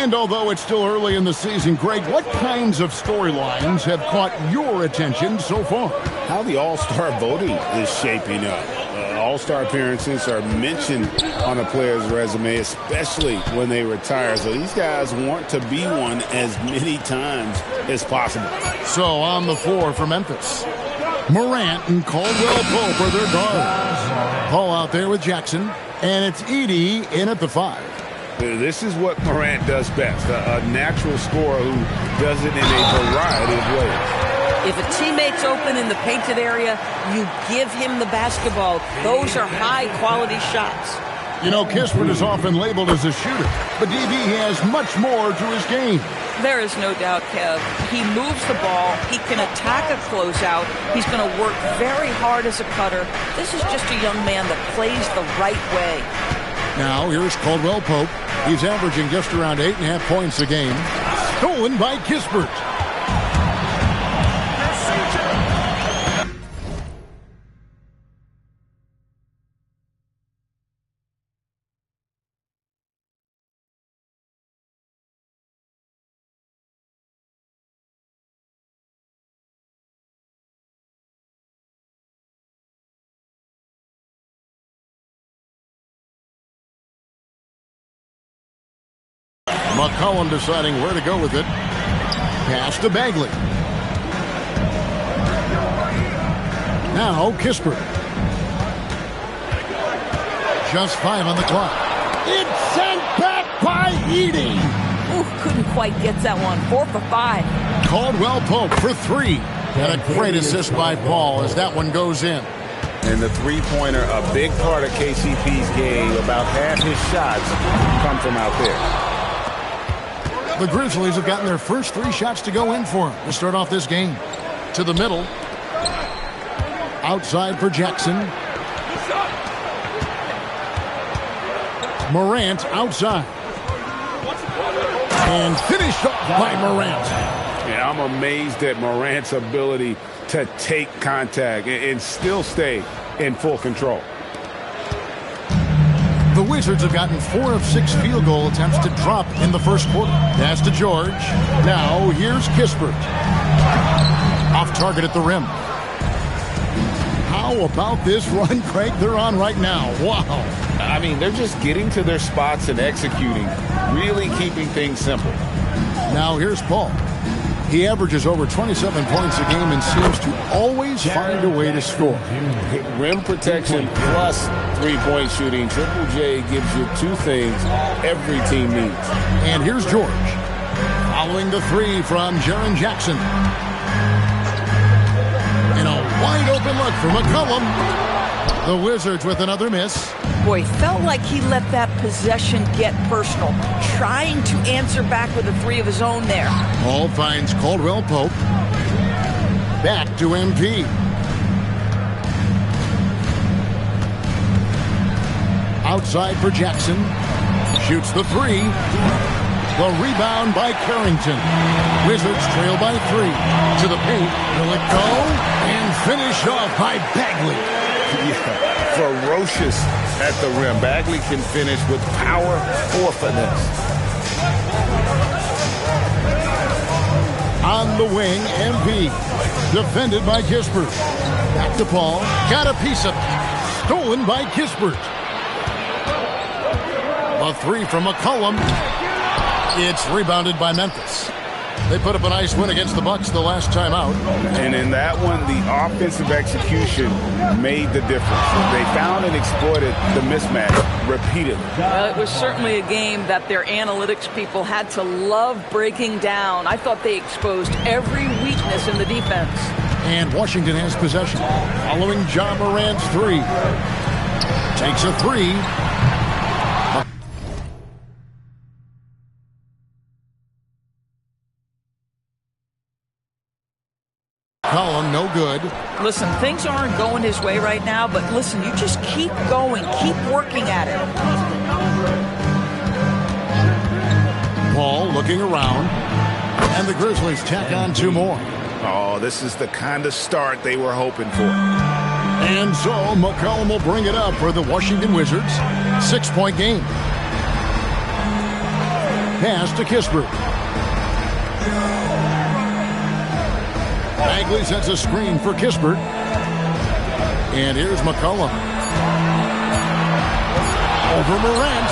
And although it's still early in the season, Greg, what kinds of storylines have caught your attention so far? How the All-Star voting is shaping up. All-Star appearances are mentioned on a player's resume, especially when they retire. So these guys want to be one as many times as possible. So on the floor for Memphis, Morant and Caldwell Pope are their guards. Paul out there with Jackson, and it's Edey in at the 5. This is what Morant does best, a natural scorer who does it in a variety of ways. If a teammate's open in the painted area, you give him the basketball. Those are high-quality shots. You know, Kispert is often labeled as a shooter, but DB has much more to his game. There is no doubt, Kev. He moves the ball. He can attack a closeout. He's going to work very hard as a cutter. This is just a young man that plays the right way. Now, here's Caldwell Pope. He's averaging just around 8.5 points a game. Stolen by Kispert. McCollum deciding where to go with it. Pass to Bagley. Now Kispert. Just 5 on the clock. It's sent back by Edey. Ooh, couldn't quite get that one. 4 for 5. Caldwell Pope for 3. And a great assist by Paul as that one goes in. And the three-pointer, a big part of KCP's game. About half his shots come from out there. The Grizzlies have gotten their first 3 shots to go in for him to start off this game. To the middle. Outside for Jackson. Morant outside. And finished up by Morant. Yeah, I'm amazed at Morant's ability to take contact and still stay in full control. The Wizards have gotten 4 of 6 field goal attempts to drop in the first quarter. Pass to George. Now here's Kispert. Off target at the rim. How about this run, Craig, they're on right now? Wow. I mean, they're just getting to their spots and executing, really keeping things simple. Now here's Paul. He averages over 27 points a game and seems to always find a way to score. Rim protection plus three-point shooting. Triple J gives you 2 things every team needs. And here's George. Following the 3 from Jaren Jackson. And a wide-open look for McCollum. The Wizards with another miss. Boy, felt like he let that possession get personal. Trying to answer back with a 3 of his own there. Paul finds Caldwell Pope. Back to MP. Outside for Jackson. Shoots the 3. The rebound by Carrington. Wizards trail by 3. To the paint. Will it go? And finished off by Bagley. Yeah, ferocious at the rim. Bagley can finish with power or finesse. On the wing, MP. Defended by Kispert. Back to Paul. Got a piece of it. Stolen by Kispert. A 3 from McCollum. It's rebounded by Memphis. They put up a nice win against the Bucks the last time out. And in that one, the offensive execution made the difference. They found and exploited the mismatch repeatedly. Well, it was certainly a game that their analytics people had to love breaking down. I thought they exposed every weakness in the defense. And Washington has possession. Following Ja Morant's 3. Takes a 3. Colin, no good. Listen, things aren't going his way right now, but listen, you just keep going, keep working at it. Paul looking around, and the Grizzlies tack on 2 more. Oh, this is the kind of start they were hoping for. And so McCollum will bring it up for the Washington Wizards. 6-point game. Pass to Kispert. Bagley sets a screen for Kispert. And here's McCollum. Over Morant.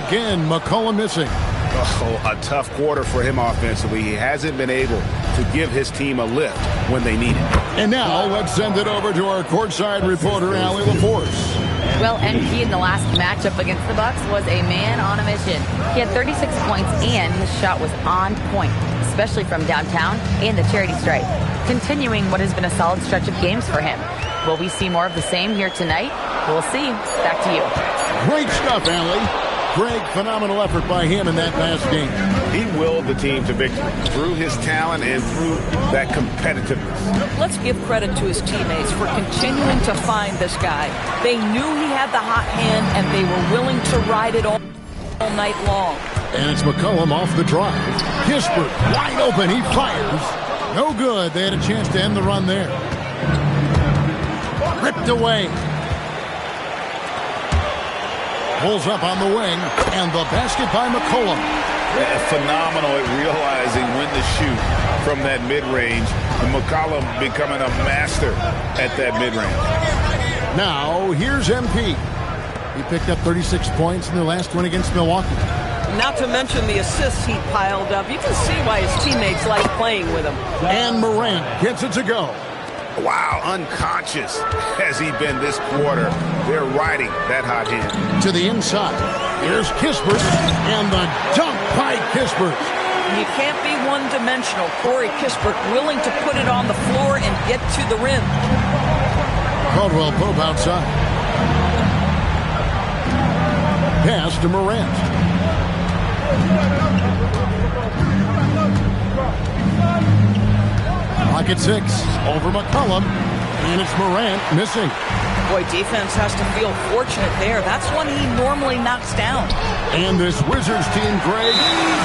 Again, McCollum missing. Oh, a tough quarter for him offensively. He hasn't been able to give his team a lift when they need it. And now let's send it over to our courtside reporter, Allie LaForce. Well, MP in the last matchup against the Bucks was a man on a mission. He had 36 points and his shot was on point, especially from downtown and the charity stripe, continuing what has been a solid stretch of games for him. Will we see more of the same here tonight? We'll see. Back to you. Great stuff, Allie. Great, phenomenal effort by him in that last game. He willed the team to victory through his talent and through that competitiveness. Let's give credit to his teammates for continuing to find this guy. They knew he had the hot hand, and they were willing to ride it all night long. And it's McCollum off the drive. Kispert wide open. He fires. No good. They had a chance to end the run there. Ripped away. Pulls up on the wing, and the basket by McCollum. Phenomenal at realizing when to shoot from that mid-range. And McCollum becoming a master at that mid-range. Now, here's MP. He picked up 36 points in their last win against Milwaukee. Not to mention the assists he piled up. You can see why his teammates like playing with him. And Morant gets it to go. Wow, unconscious has he been this quarter. They're riding that hot hand. To the inside. Here's Kispert, and the dunk by Kispert. You can't be one-dimensional. Corey Kispert willing to put it on the floor and get to the rim. Caldwell Pope outside. Pass to Morant. Clock at 6. Over McCollum. And it's Morant missing. Boy, defense has to feel fortunate there. That's one he normally knocks down. And this Wizards team, Greg,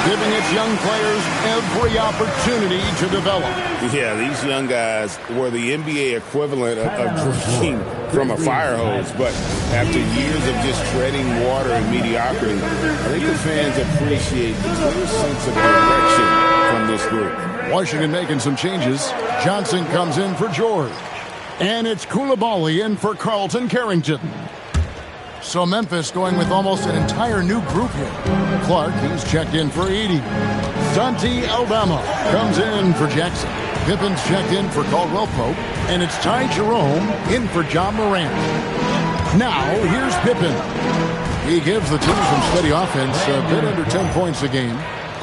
giving its young players every opportunity to develop. Yeah, these young guys were the NBA equivalent of drinking from a fire hose. But after years of just treading water and mediocrity, I think the fans appreciate the clear sense of direction from this group. Washington making some changes. Johnson comes in for George. And it's Coulibaly in for Carlton Carrington. So Memphis going with almost an entire new group here. Clark, he's checked in for Edey. Santi Aldama comes in for Jackson. Pippen's checked in for Caldwell Pope. And it's Ty Jerome in for John Morant. Now, here's Pippen. He gives the team some steady offense, a bit under 10 points a game.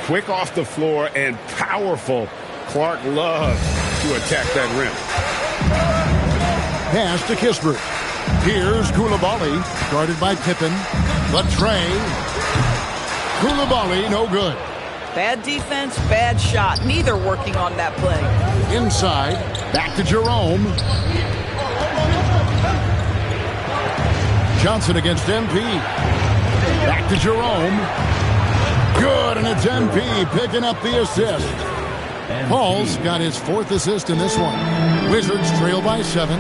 Quick off the floor and powerful. Clark loves to attack that rim. Pass to Kispert. Here's Coulibaly, guarded by Pippen. The tray. Coulibaly, no good. Bad defense, bad shot. Neither working on that play. Inside, back to Jerome. Johnson against MP. Back to Jerome. Good, and it's MP picking up the assist. Paul's got his 4th assist in this one. Wizards trail by 7.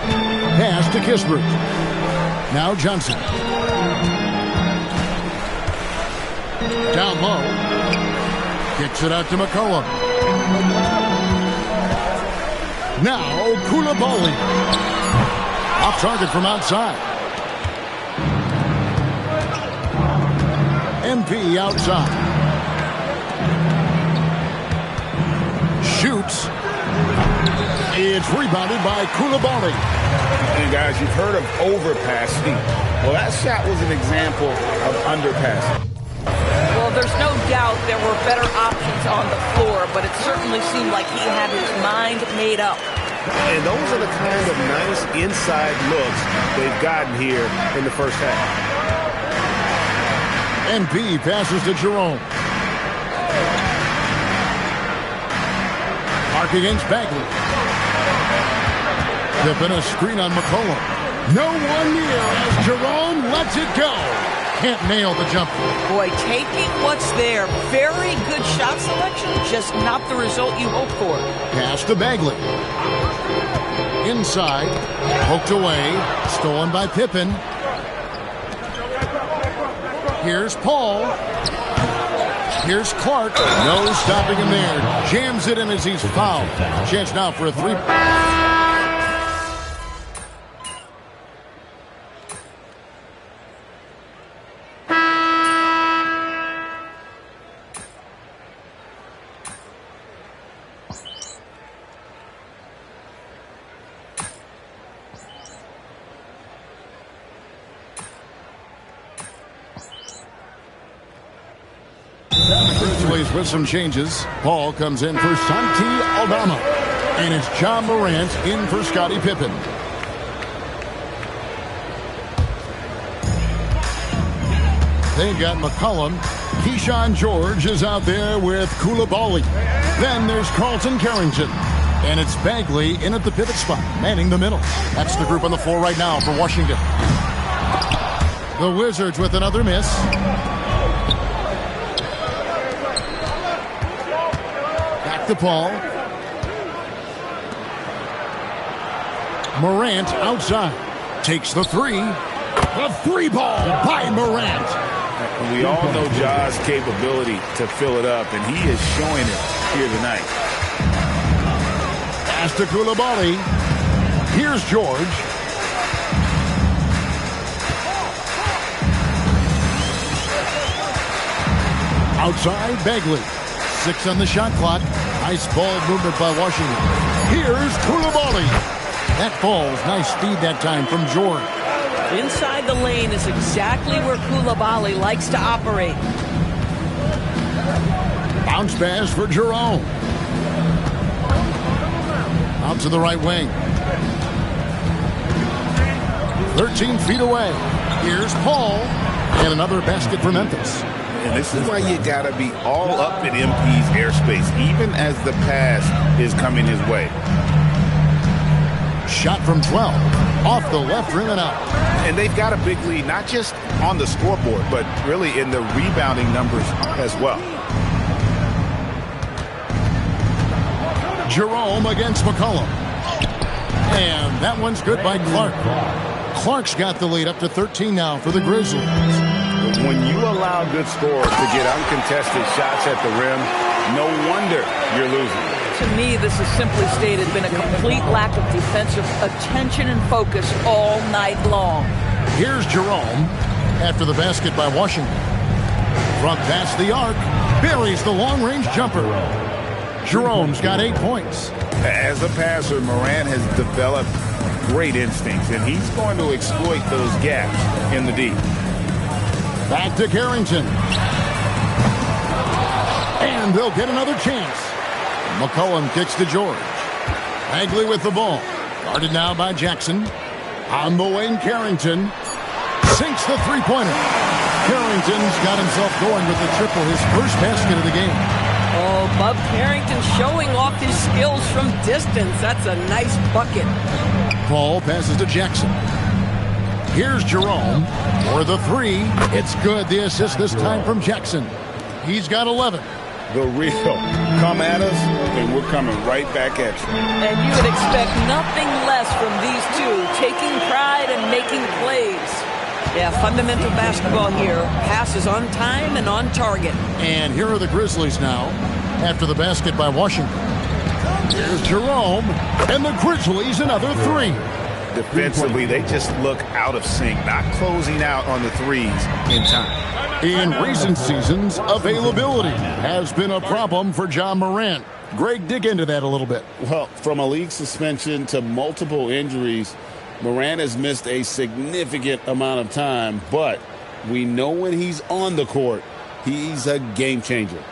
Pass to Kispert. Now Johnson. Down low. Kicks it out to McCollum. Now Coulibaly. Off target from outside. MP outside. Shoots. It's rebounded by Coulibaly. And guys, you've heard of overpassing. Well, that shot was an example of underpassing. Well, there's no doubt there were better options on the floor, but it certainly seemed like he had his mind made up. And those are the kind of nice inside looks they've gotten here in the first half. MP passes to Jerome. Mark against Bagley. Pippen a screen on McCollum. No one near as Jerome lets it go. Can't nail the jumper. Boy, taking what's there. Very good shot selection, just not the result you hope for. Pass to Bagley. Inside. Poked away. Stolen by Pippen. Here's Paul. Here's Clark. No stopping him there. Jams it in as he's fouled. Chance now for a three. Grizzlies with some changes. Paul comes in for Santi Aldama. And it's John Morant in for Scottie Pippen. They got McCollum. Keyshawn George is out there with Coulibaly. Then there's Carlton Carrington. And it's Bagley in at the pivot spot, manning the middle. That's the group on the floor right now for Washington. The Wizards with another miss. Back to Paul. Morant outside. Takes the three. The three ball by Morant. We all know Ja's capability to fill it up, and he is showing it here tonight. Pass to Coulibaly. Here's George. Outside, Bagley. 6 on the shot clock. Nice ball movement by Washington. Here's Coulibaly. That falls. Nice speed that time from George. Inside the lane is exactly where Coulibaly likes to operate. Bounce pass for Jerome. Out to the right wing. 13 feet away. Here's Paul. And another basket for Memphis. And this is why you got to be all up in MP's airspace, even as the pass is coming his way. Shot from 12. Off the left rim and out. And they've got a big lead, not just on the scoreboard, but really in the rebounding numbers as well. Jerome against McCollum. And that one's good by Clark. Clark's got the lead up to 13 now for the Grizzlies. When you allow good scorers to get uncontested shots at the rim, no wonder you're losing. To me, this is simply stated been a complete lack of defensive attention and focus all night long. Here's Jerome after the basket by Washington. Front past the arc. Buries the long-range jumper. Jerome's got 8 points. As a passer, Morant has developed great instincts, and he's going to exploit those gaps in the D. Back to Carrington. And they'll get another chance. McCollum kicks to George. Bagley with the ball. Guarded now by Jackson. On the wing, Carrington. Sinks the three-pointer. Carrington's got himself going with the triple, his first basket of the game. Oh, Bub Carrington showing off his skills from distance. That's a nice bucket. Paul passes to Jackson. Here's Jerome for the three. It's good. The assist this time from Jackson. He's got 11. The real come at us, and we're coming right back at you. And you would expect nothing less from these two, taking pride and making plays. Yeah, fundamental basketball here. Passes on time and on target. And here are the Grizzlies now after the basket by Washington. Here's Jerome, and the Grizzlies another three. Defensively, they just look out of sync, not closing out on the threes in time. In recent seasons, availability has been a problem for John Morant. Greg, dig into that a little bit. Well, from a league suspension to multiple injuries, Morant has missed a significant amount of time, but we know when he's on the court, he's a game changer.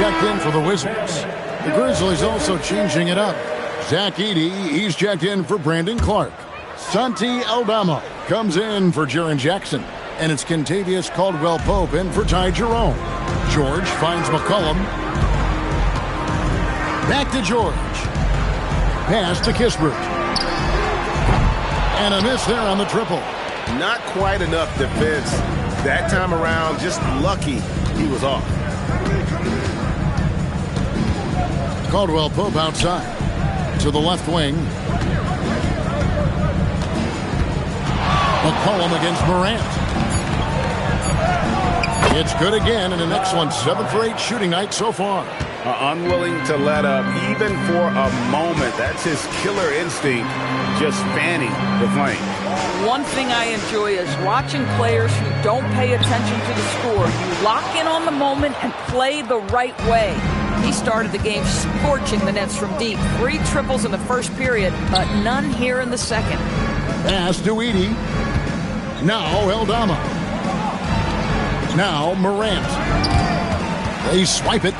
checked in for the Wizards. The Grizzlies also changing it up. Zach Edey, he's checked in for Brandon Clark. Santi Aldama comes in for Jaren Jackson. And it's Kentavious Caldwell-Pope in for Ty Jerome. George finds McCollum. Back to George. Pass to Kispert. And a miss there on the triple. Not quite enough defense that time around. Just lucky he was off. Caldwell-Pope outside. To the left wing. McCollum against Morant. It's good again, and an excellent 7 for 8 shooting night so far. Unwilling to let up even for a moment. That's his killer instinct, just fanning the flame. One thing I enjoy is watching players who don't pay attention to the score. You lock in on the moment and play the right way. He started the game scorching the Nets from deep. 3 triples in the first period, but none here in the second. Pass to Edey. Now Aldama. Now Morant. They swipe it.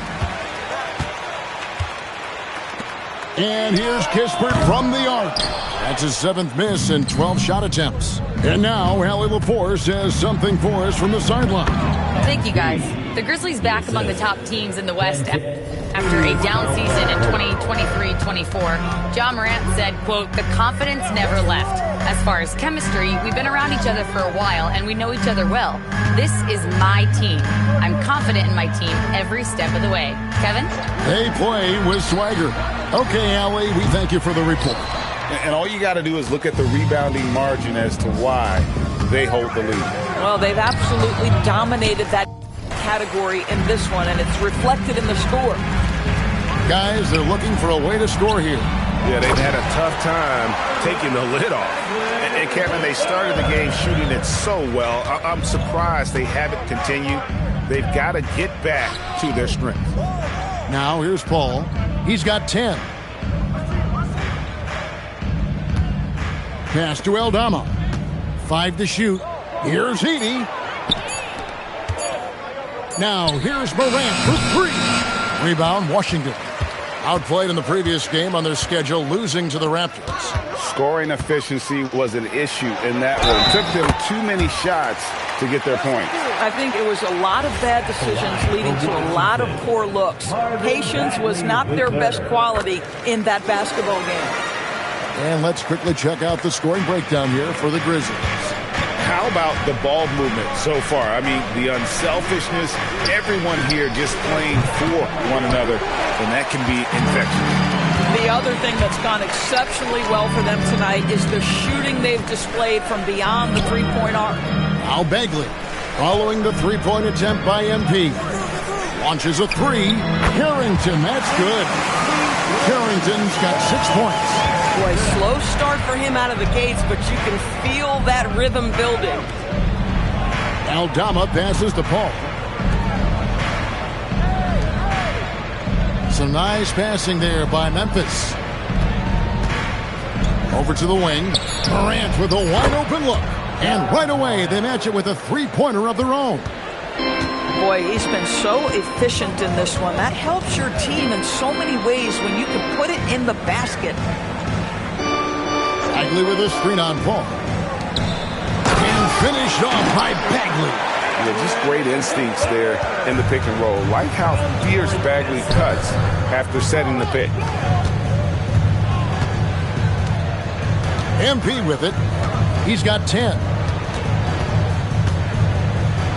And here's Kispert from the arc. That's his 7th miss in 12 shot attempts. And now Allie LaForce says something for us from the sideline. Thank you, guys. The Grizzlies back among the top teams in the West after a down season in 2023-24. Ja Morant said, quote, "The confidence never left. As far as chemistry, we've been around each other for a while and we know each other well. This is my team. I'm confident in my team every step of the way." Kevin? They play with swagger. Okay, Allie, we thank you for the report. And all you got to do is look at the rebounding margin as to why they hold the lead. Well, they've absolutely dominated that category in this one, and it's reflected in the score. Guys, they're looking for a way to score here. Yeah, they've had a tough time taking the lid off. And Kevin, they started the game shooting it so well. I'm surprised they haven't continued. They've got to get back to their strength. Now here's Paul. He's got 10. Pass to Aldama. 5 to shoot. Here's Edey. Now here's Morant for 3. Rebound, Washington. Outplayed in the previous game on their schedule, losing to the Raptors. Scoring efficiency was an issue in that one. Took them too many shots to get their points. I think it was a lot of bad decisions leading to a lot of poor looks. Patience was not their best quality in that basketball game. And let's quickly check out the scoring breakdown here for the Grizzlies. How about the ball movement so far? I mean, the unselfishness, everyone here just playing for one another, and that can be infectious. The other thing that's gone exceptionally well for them tonight is the shooting they've displayed from beyond the three-point arc. Now Bagley, following the three-point attempt by MP. Launches a 3. Harrington, that's good. Harrington's got 6 points. Boy, slow start for him out of the gates, but you can feel that rhythm building. Aldama passes to Paul. Some nice passing there by Memphis. Over to the wing. Morant with a wide-open look. And right away, they match it with a three-pointer of their own. Boy, he's been so efficient in this one. That helps your team in so many ways when you can put it in the basket. Bagley with a screen on Paul. And finished off by Bagley. Yeah, just great instincts there in the pick and roll. Like how fierce Bagley cuts after setting the pick. MP with it. He's got 10.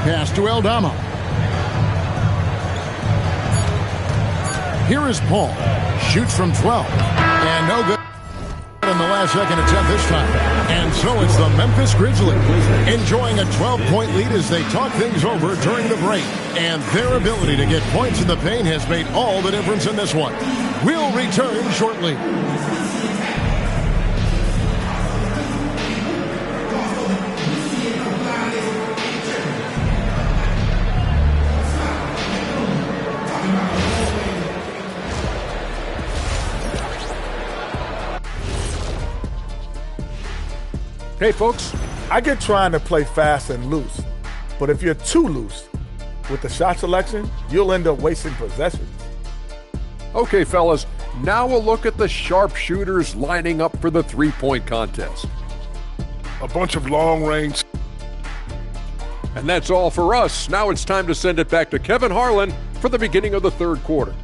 Pass to Aldama. Here is Paul. Shoots from 12. And no good in the last second attempt this time. And so it's the Memphis Grizzlies enjoying a 12-point lead as they talk things over during the break. And their ability to get points in the paint has made all the difference in this one. We'll return shortly. Hey folks, I get trying to play fast and loose, but if you're too loose with the shot selection, you'll end up wasting possessions. Okay, fellas, now we'll look at the sharpshooters lining up for the three-point contest. A bunch of long-range. And that's all for us. Now it's time to send it back to Kevin Harlan for the beginning of the third quarter.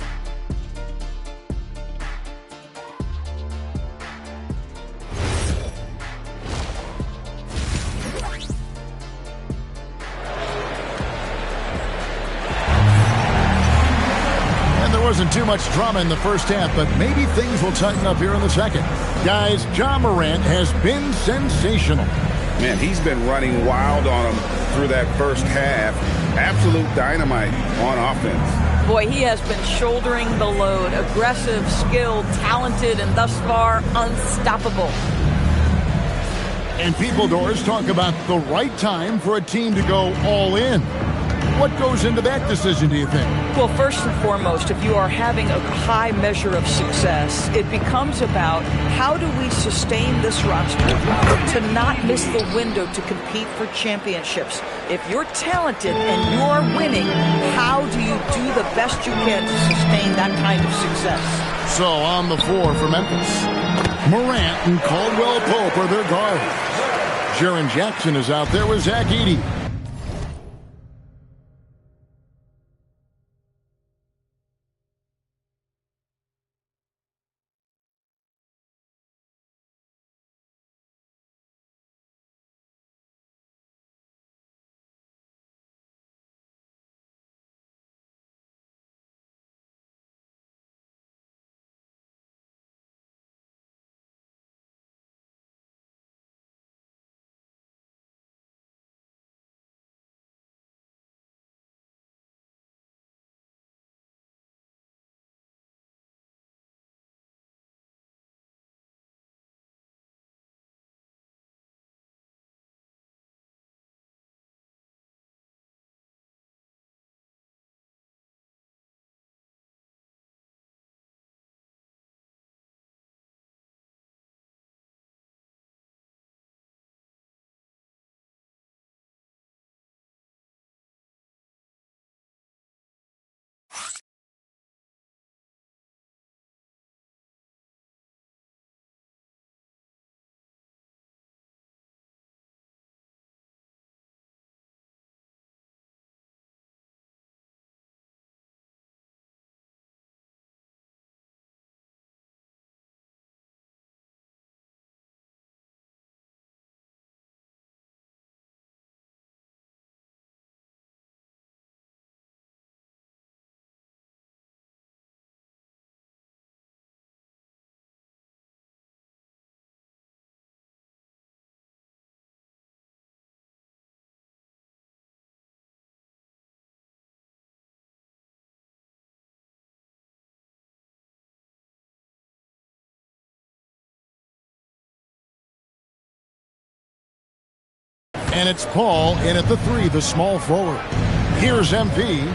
Wasn't too much drama in the first half, but maybe things will tighten up here in the second. Guys, Ja Morant has been sensational. Man, he's been running wild on him through that first half. Absolute dynamite on offense. Boy, he has been shouldering the load. Aggressive, skilled, talented, and thus far unstoppable. And people doors talk about the right time for a team to go all in. What goes into that decision, do you think? Well, first and foremost, if you are having a high measure of success, it becomes about how do we sustain this roster to not miss the window to compete for championships. If you're talented and you're winning, how do you do the best you can to sustain that kind of success? So on the floor for Memphis, Morant and Caldwell Pope are their guards. Jaren Jackson is out there with Zach Edey. And it's Paul in at the three, the small forward. Here's MP.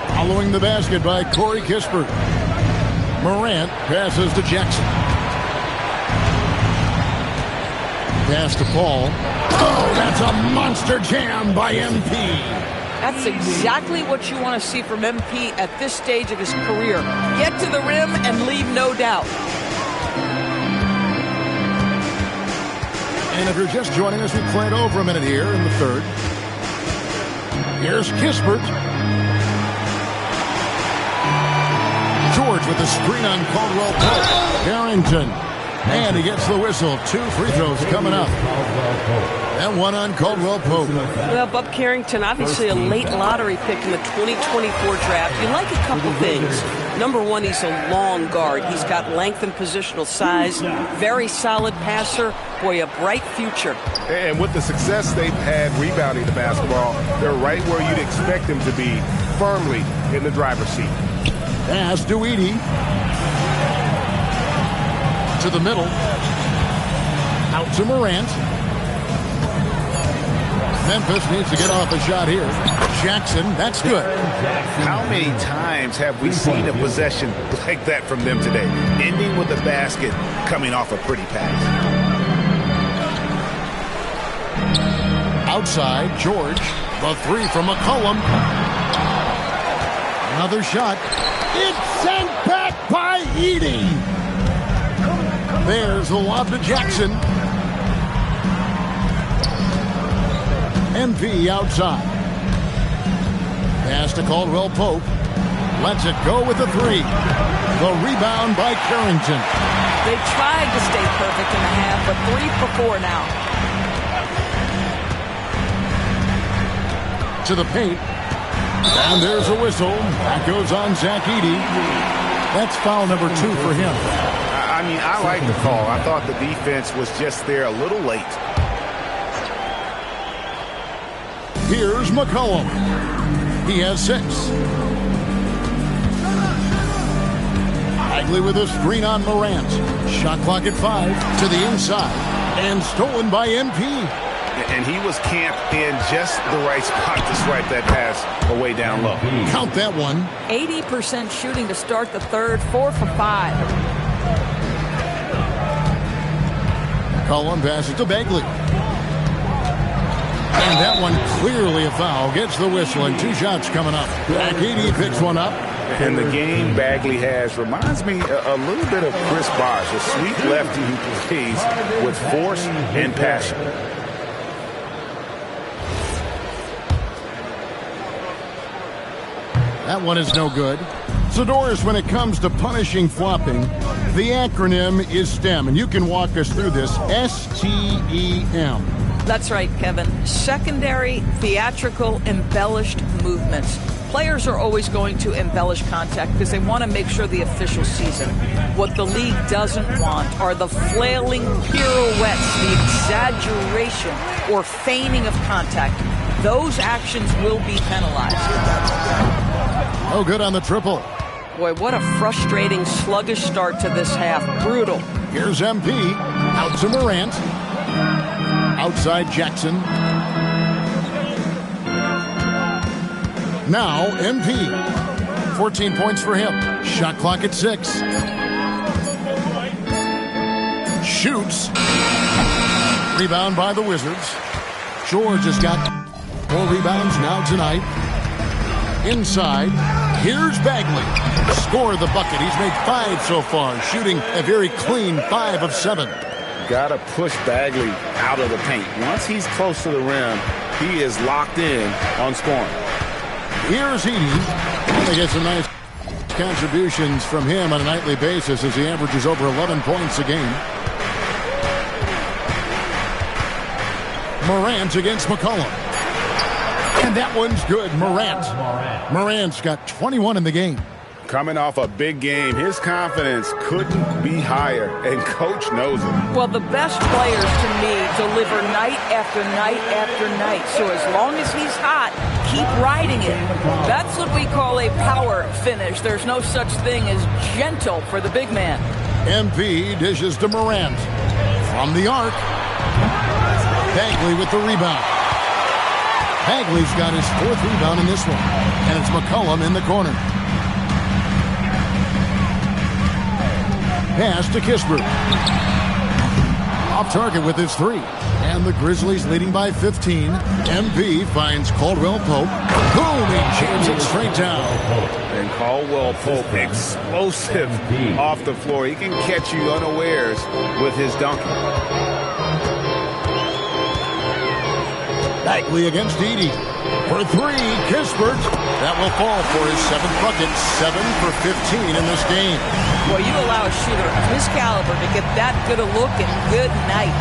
Following the basket by Corey Kispert. Morant passes to Jackson. Pass to Paul. Oh, that's a monster jam by MP. That's exactly what you want to see from MP at this stage of his career. Get to the rim and leave no doubt. And if you're just joining us, we played over a minute here in the third. Here's Kispert. George with the screen on Caldwell Pope. Carrington. And he gets the whistle. 2 free throws coming up. And one on Caldwell Pope. Well, Bub Carrington, obviously a late lottery pick in the 2024 draft. You like a couple things. Number one, he's a long guard. He's got length and positional size. Very solid passer. Boy, a bright future. And with the success they've had rebounding the basketball, they're right where you'd expect them to be, firmly in the driver's seat. Pass to Edey. To the middle. Out to Morant. Memphis needs to get off a shot here. Jackson, that's good. How many times have we seen a possession like that from them today? Ending with a basket, coming off a pretty pass. Outside, George. The three from McCollum. Another shot. It's sent back by Edey. There's the lob to Jackson. MP outside. Pass to Caldwell Pope. Lets it go with the three. The rebound by Carrington. They tried to stay perfect in the half, but 3 for 4 now. To the paint. And there's a whistle. That goes on Zach Edey. That's foul number 2 for him. I mean, I like the call. I thought the defense was just there a little late. Here's McCollum. He has 6. Bagley with a screen on Morant. Shot clock at 5 to the inside. And stolen by MP. And he was camped in just the right spot to swipe that pass away down low. Count that one. 80% shooting to start the third, 4 for 5. McCollum passes to Bagley. And that one clearly a foul. Gets the whistle and 2 shots coming up. Zach Edey picks one up. And the game Bagley has reminds me a little bit of Chris Bosh, a sweet lefty who plays with force and passion. That one is no good. So, Doris, when it comes to punishing flopping, the acronym is STEM. And you can walk us through this. STEM. That's right, Kevin. Secondary, theatrical, embellished movements. Players are always going to embellish contact because they want to make sure the official sees it. What the league doesn't want are the flailing pirouettes, the exaggeration or feigning of contact. Those actions will be penalized. Oh, good on the triple. Boy, what a frustrating, sluggish start to this half. Brutal. Here's MP. Out to Morant. Outside Jackson. Now MP. 14 points for him. Shot clock at 6. Shoots. Rebound by the Wizards. George has got 4 rebounds now tonight. Inside. Here's Bagley. Score the bucket. He's made 5 so far, shooting a very clean 5 of 7. Got to push Bagley out of the paint. Once he's close to the rim, he is locked in on scoring. Here's Edey. They get some nice contributions from him on a nightly basis as he averages over 11 points a game. Morant against McCollum. And that one's good. Morant's got 21 in the game. Coming off a big game, his confidence couldn't be higher, and Coach knows it. Well, the best players, to me, deliver night after night after night. So as long as he's hot, keep riding it. That's what we call a power finish. There's no such thing as gentle for the big man. MP dishes to Morant. From the arc. Bagley with the rebound. Bagley's got his 4th rebound in this one. And it's McCollum in the corner. Pass to Kispert. Off target with his 3. And the Grizzlies leading by 15. MP finds Caldwell Pope. Boom! He jams it straight down. And Caldwell Pope, explosive off the floor. He can catch you unawares with his dunking. Bagley against Edey. For 3, Kispert. That will fall for his 7th bucket. 7 for 15 in this game. Well, you allow a shooter of his caliber to get that good a look, and good night.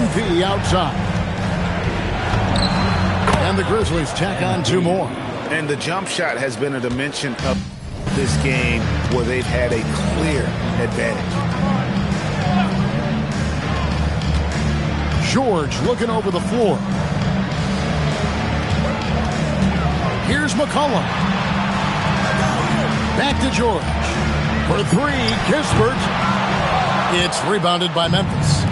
MP outside. And the Grizzlies tack on 2 more. And the jump shot has been a dimension of this game where they've had a clear advantage. George looking over the floor. Here's McCollum. Back to George. For 3, Kispert. It's rebounded by Memphis.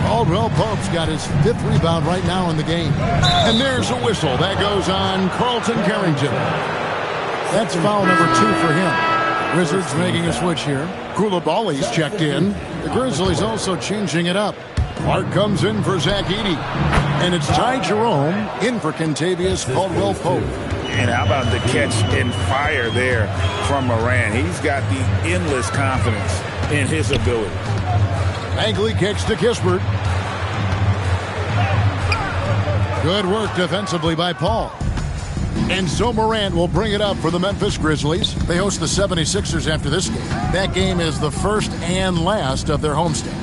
Caldwell Pope's got his 5th rebound right now in the game. And there's a whistle. That goes on Carlton Carrington. That's foul number 2 for him. Wizards making a switch here. Koulibaly's checked in. The Grizzlies also changing it up. Clark comes in for Zach Edey. And it's Ty Jerome in for Kentavious Caldwell Pope. And how about the catch and fire there from Morant? He's got the endless confidence in his ability. Bagley kicks to Kispert. Good work defensively by Paul. And so Morant will bring it up for the Memphis Grizzlies. They host the 76ers after this game. That game is the first and last of their homestand.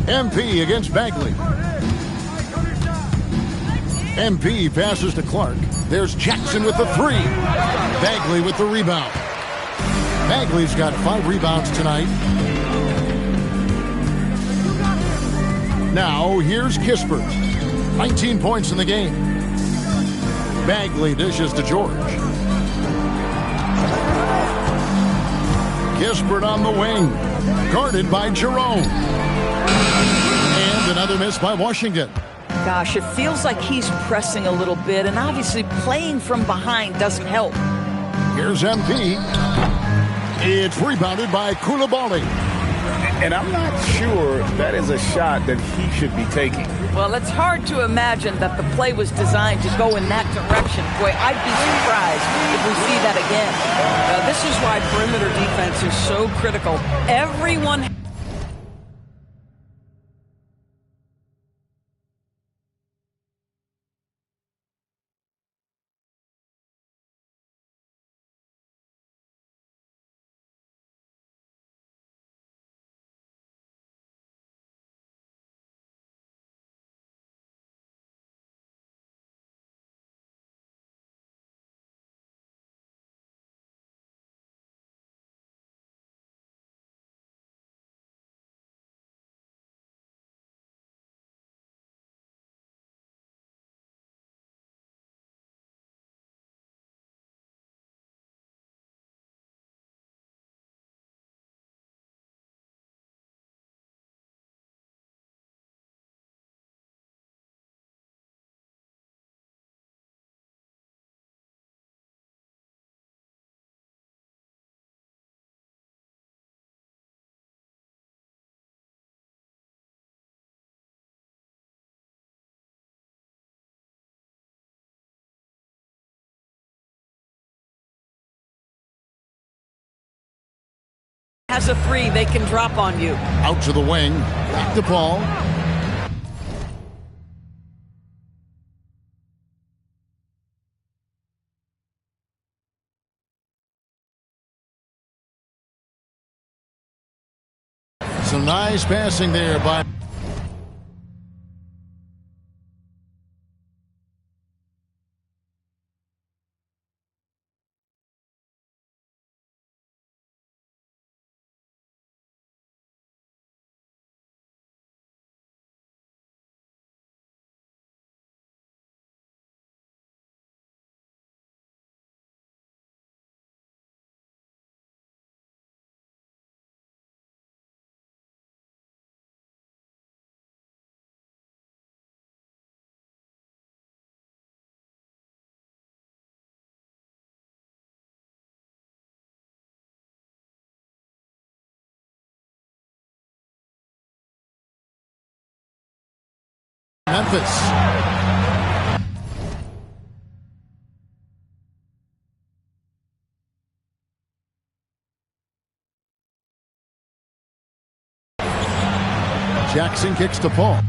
MP against Bagley. MP passes to Clark. There's Jackson with the three. Bagley with the rebound. Bagley's got 5 rebounds tonight. Now here's Kispert. 19 points in the game. Bagley dishes to George. Kispert on the wing. Guarded by Jerome. And another miss by Washington. Gosh, it feels like he's pressing a little bit, and obviously playing from behind doesn't help. Here's MP. It's rebounded by Coulibaly. And I'm not sure that is a shot that he should be taking. Well, it's hard to imagine that the play was designed to go in that direction. Boy, I'd be surprised if we see that again. This is why perimeter defense is so critical. Everyone... has a three, they can drop on you. Out to the wing. Back to Paul. Some nice passing there by... Memphis. Jackson kicks to Paul.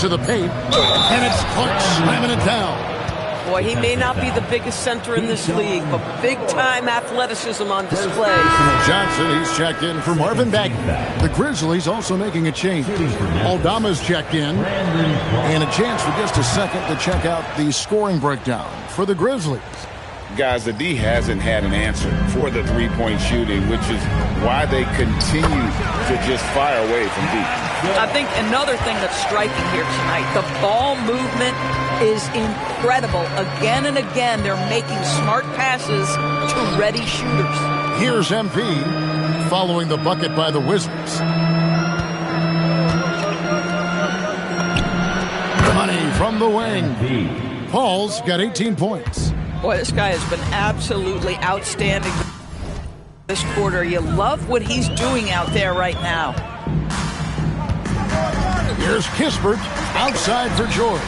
To the paint, and it's Clark slamming it down. Boy, he may not be the biggest center in this league, but big-time athleticism on display. Johnson, he's checked in for Marvin Bagley. The Grizzlies also making a change. Aldama's checked in, and a chance for just a second to check out the scoring breakdown for the Grizzlies. Guys, the D hasn't had an answer for the three-point shooting, which is why they continue to just fire away from deep. I think another thing that's striking here tonight, the ball movement is incredible. Again and again, they're making smart passes to ready shooters. Here's MP following the bucket by the Wizards. Money from the wing. Paul's got 18 points. Boy, this guy has been absolutely outstanding this quarter. You love what he's doing out there right now. Here's Kispert outside for George.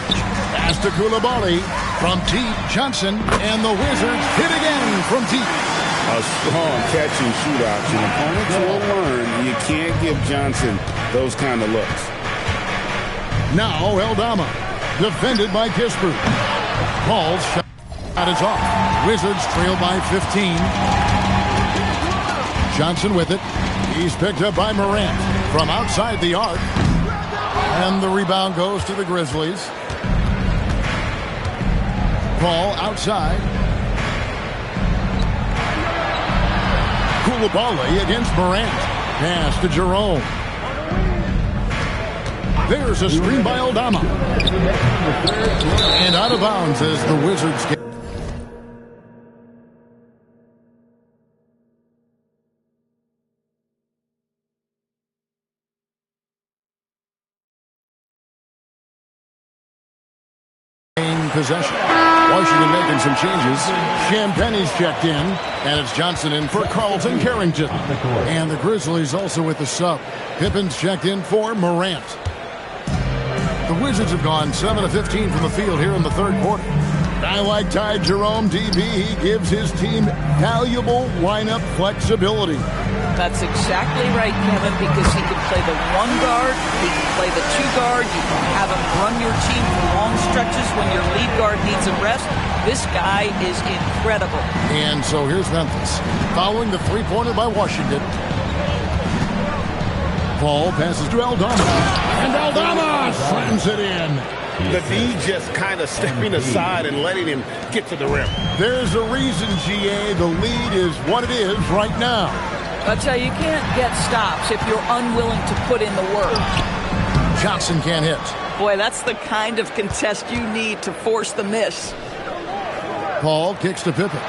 Pass to Coulibaly from deep. Johnson and the Wizards hit again from deep. A strong catch and shoot option. Opponents will learn you can't give Johnson those kind of looks. Now Eldama, defended by Kispert. Paul's shot is off. Wizards trail by 15. Johnson with it. He's picked up by Morant from outside the arc. And the rebound goes to the Grizzlies. Paul outside. Coulibaly against Morant. Pass to Jerome. There's a screen by Eldama. And out of bounds as the Wizards get. Possession. Washington making some changes. Champagne's checked in, and it's Johnson in for Carlton Carrington. And the Grizzlies also with the sub. Pippin's checked in for Morant. The Wizards have gone 7 of 15 from the field here in the third quarter. I like Ty Jerome, DB. He gives his team valuable lineup flexibility. That's exactly right, Kevin, because he can play the one guard, he can play the two guard, you can have him run your team for long stretches when your lead guard needs a rest. This guy is incredible. And so here's Memphis, following the three-pointer by Washington. Paul passes to Eldama, and Eldama slams it in. The D just kind of stepping aside and letting him get to the rim. There's a reason, GA, the lead is what it is right now. I'll tell you, you can't get stops if you're unwilling to put in the work. Johnson can't hit. Boy, that's the kind of contest you need to force the miss. Paul kicks to Pippen.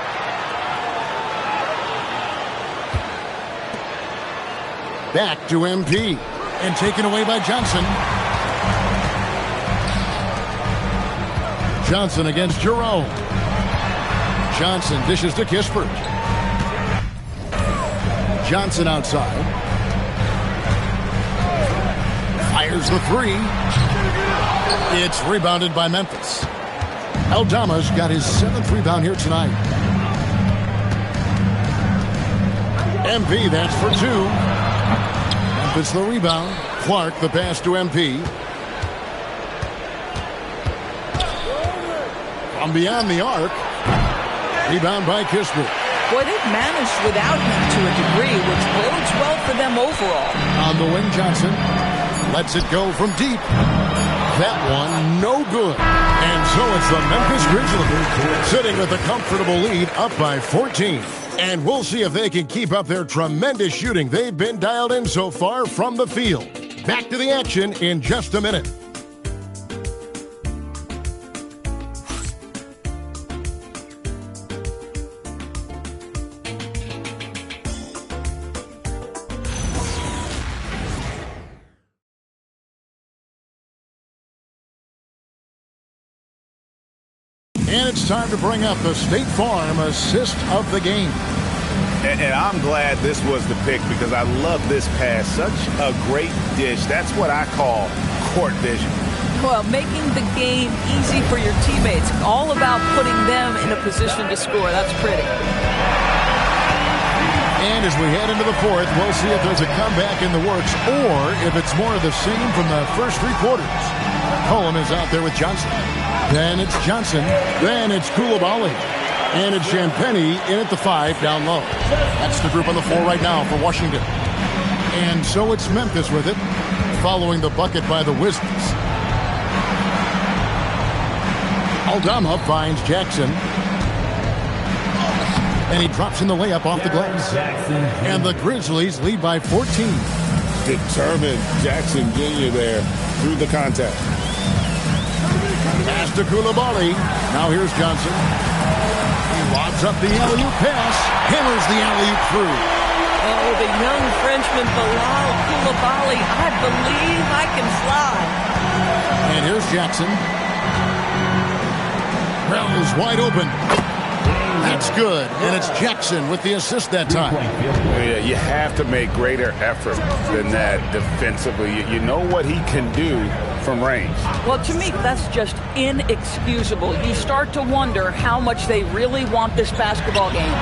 Back to MP. And taken away by Johnson. Johnson against Jerome. Johnson dishes to Kispert. Johnson outside. Fires the three. It's rebounded by Memphis. Eldama's got his 7th rebound here tonight. MP, that's for 2. Memphis the rebound. Clark the pass to MP. From beyond the arc. Rebound by Kispert. Boy, they've managed without him to a degree, which bodes well for them overall. On the wing, Johnson lets it go from deep. That one, no good. And so it's the Memphis Grizzlies sitting with a comfortable lead, up by 14. And we'll see if they can keep up their tremendous shooting they've been dialed in so far from the field. Back to the action in just a minute. And it's time to bring up the State Farm assist of the game. And I'm glad this was the pick because I love this pass. Such a great dish. That's what I call court vision. Well, making the game easy for your teammates. All about putting them in a position to score. That's pretty. And as we head into the fourth, we'll see if there's a comeback in the works or if it's more of the same from the first 3 quarters. Cohen is out there with Johnson. Then it's Johnson. Then it's Coulibaly. And it's Champagne in at the 5 down low. That's the group on the floor right now for Washington. And so it's Memphis with it, following the bucket by the Wizards. Eldama finds Jackson. And he drops in the layup off the glass. And the Grizzlies lead by 14. Determined Jackson Jr. there through the contact. Pass to Coulibaly. Now here's Johnson. He lobs up the alley-oop pass. Hammers the alley-oop through. Oh, the young Frenchman Bilal Coulibaly. I believe I can fly. And here's Jackson. Wells wide open. That's good. And it's Jackson with the assist that time. Yeah, you have to make greater effort than that defensively. You know what he can do from range. Well, to me, that's just inexcusable. You start to wonder how much they really want this basketball game.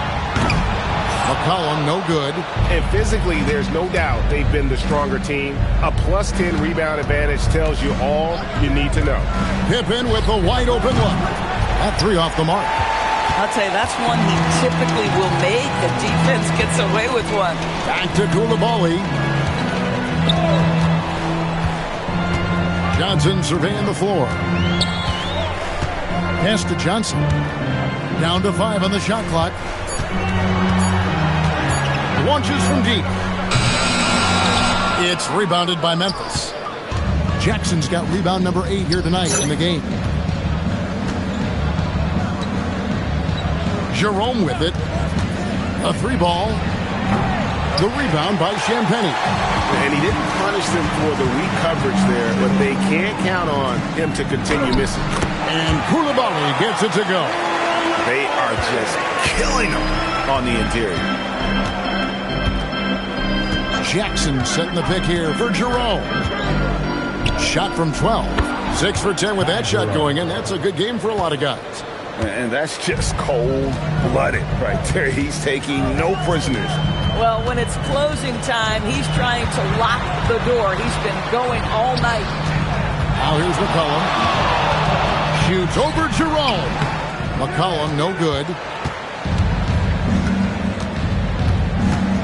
McCollum, no good. And physically, there's no doubt they've been the stronger team. A plus 10 rebound advantage tells you all you need to know. Pippen with a wide open look. That three off the mark. I'll tell you, that's one he typically will make. The defense gets away with one. Back to Coulibaly. Johnson surveying the floor. Pass to Johnson. Down to 5 on the shot clock. Launches from deep. It's rebounded by Memphis. Jackson's got rebound number 8 here tonight in the game. Jerome with it. A 3-ball. The rebound by Champagnie. And he didn't punish them for the weak coverage there, but they can't count on him to continue missing. And Coulibaly gets it to go. They are just killing him on the interior. Jackson setting the pick here for Jerome. Shot from 12. 6 for 10 with that shot going in. That's a good game for a lot of guys. And that's just cold-blooded right there. He's taking no prisoners. Well, when it's closing time, he's trying to lock the door. He's been going all night. Now here's McCollum. Shoots over Jerome. McCollum, no good.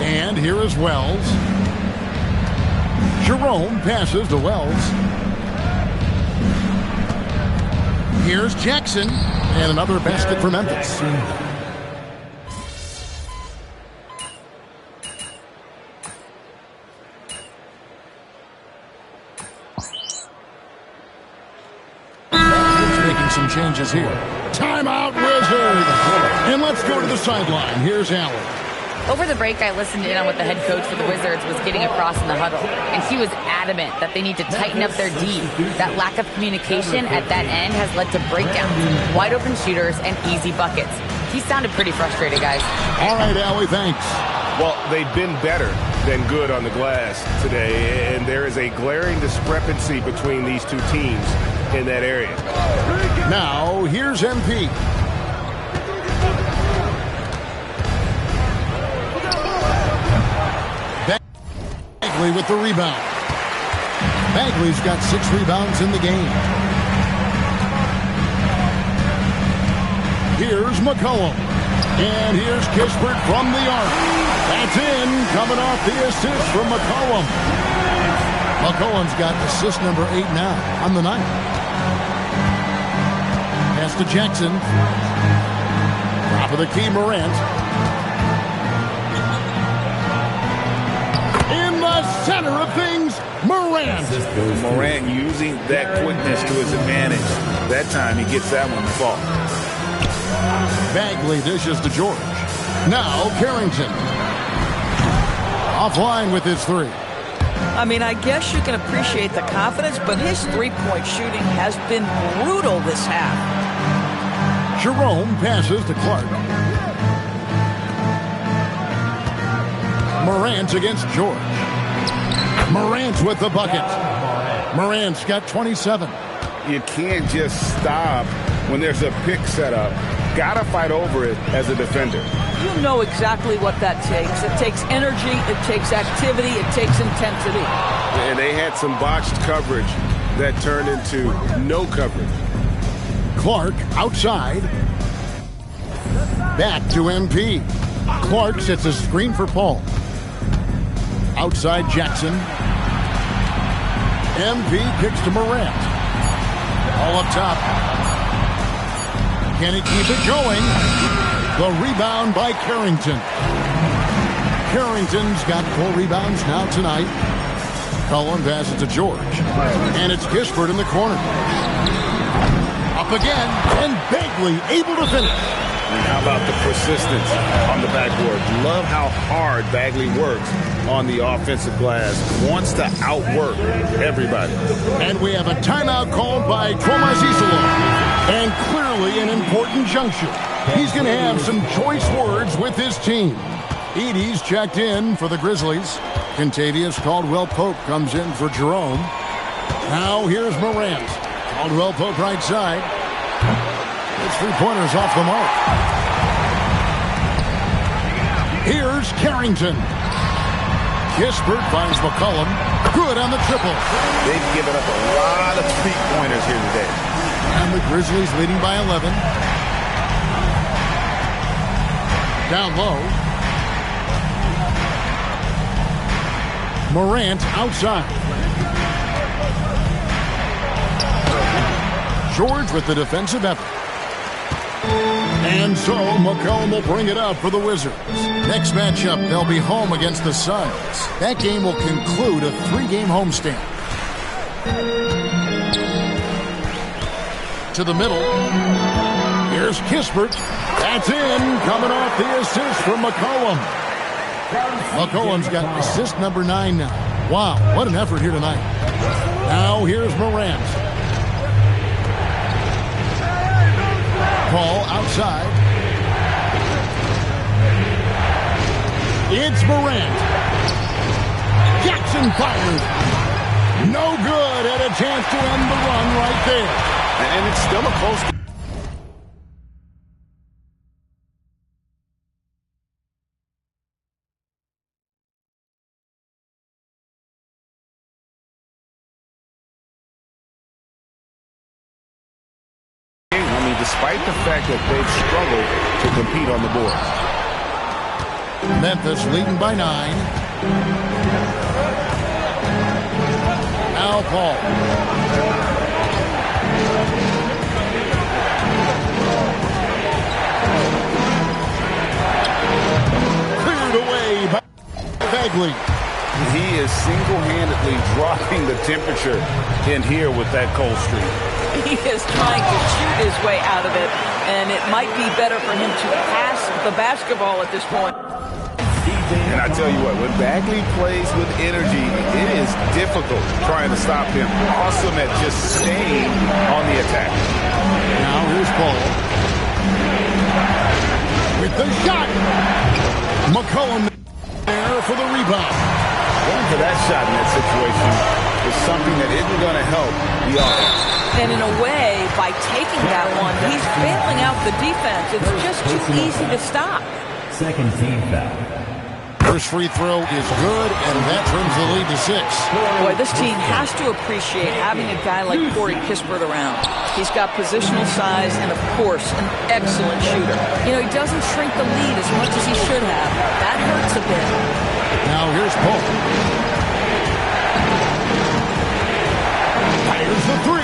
And here is Wells. Jerome passes to Wells. Here's Jackson. And another basket for Memphis. Making some changes here. Timeout, Wizards! And let's go to the sideline. Here's Allen. Over the break, I listened in on what the head coach for the Wizards was getting across in the huddle, and he was adamant that they need to tighten up their D. That lack of communication at that end has led to breakdowns, wide open shooters, and easy buckets. He sounded pretty frustrated, guys. All right, Allie, thanks. Well, they've been better than good on the glass today, and there is a glaring discrepancy between these two teams in that area. Now, here's MP. Bagley with the rebound. Bagley's got 6 rebounds in the game. Here's McCollum. And here's Kispert from the arc. That's in, coming off the assist from McCollum. McCollum's got assist number 8 now on the night. Pass to Jackson. Top of the key, Morant. Center of things, Morant. Morant using that quickness to his advantage. That time he gets that one to fall. Bagley dishes to George. Now Carrington. Offline with his 3. I mean, I guess you can appreciate the confidence, but his three-point shooting has been brutal this half. Jerome passes to Clark. Morant against George. Morant's with the bucket. Morant's got 27. You can't just stop when there's a pick set up. Gotta fight over it as a defender. You know exactly what that takes. It takes energy, it takes activity, it takes intensity. And they had some botched coverage that turned into no coverage. Clark outside. Back to MP. Clark sets a screen for Paul. Outside Jackson. MP kicks to Morant. All up top. Can he keep it going? The rebound by Carrington. Carrington's got 4 rebounds now tonight. Cullen passes to George. And it's Kispert in the corner. Up again, and Bagley able to finish. And how about the persistence on the backboard? Love how hard Bagley works on the offensive glass. Wants to outwork everybody. And we have a timeout called by Tomas Isolo. And clearly an important juncture. He's going to have some choice words with his team. Edey's checked in for the Grizzlies. Kentavious Caldwell-Pope comes in for Jerome. Now here's Morant. Caldwell-Pope right side. His 3-pointers off the mark. Here's Carrington. Kispert finds McCollum. Good on the triple. They've given up a lot of 3-pointers here today. And the Grizzlies leading by 11. Down low. Morant outside. George with the defensive effort. And so McCollum will bring it up for the Wizards. Next matchup, they'll be home against the Suns. That game will conclude a 3-game homestand. To the middle. Here's Kispert. That's in. Coming off the assist from McCollum. McCollum's got assist number 9 now. Wow, what an effort here tonight. Now here's Morant. Paul outside. It's Morant. Jackson fired. No good. Had a chance to end the run right there. And it's still a close game. Despite the fact that they've struggled to compete on the board. Memphis leading by 9. Now Paul. Cleared away by Bagley. He is single-handedly dropping the temperature in here with that cold streak. He is trying to shoot his way out of it, and it might be better for him to pass the basketball at this point. And I tell you what, when Bagley plays with energy, it is difficult trying to stop him. Awesome at just staying on the attack. Now here's Paul. With the shot. McCollum there for the rebound. Going for that shot in that situation is something that isn't going to help the offense. And in a way, by taking that one, he's bailing out the defense. It's just too easy to stop. Second team foul. First free throw is good, and that turns the lead to 6. Boy, this team has to appreciate having a guy like Corey Kispert around. He's got positional size and, of course, an excellent shooter. You know, he doesn't shrink the lead as much as he should have. That hurts a bit. Now here's Paul. Fires the 3.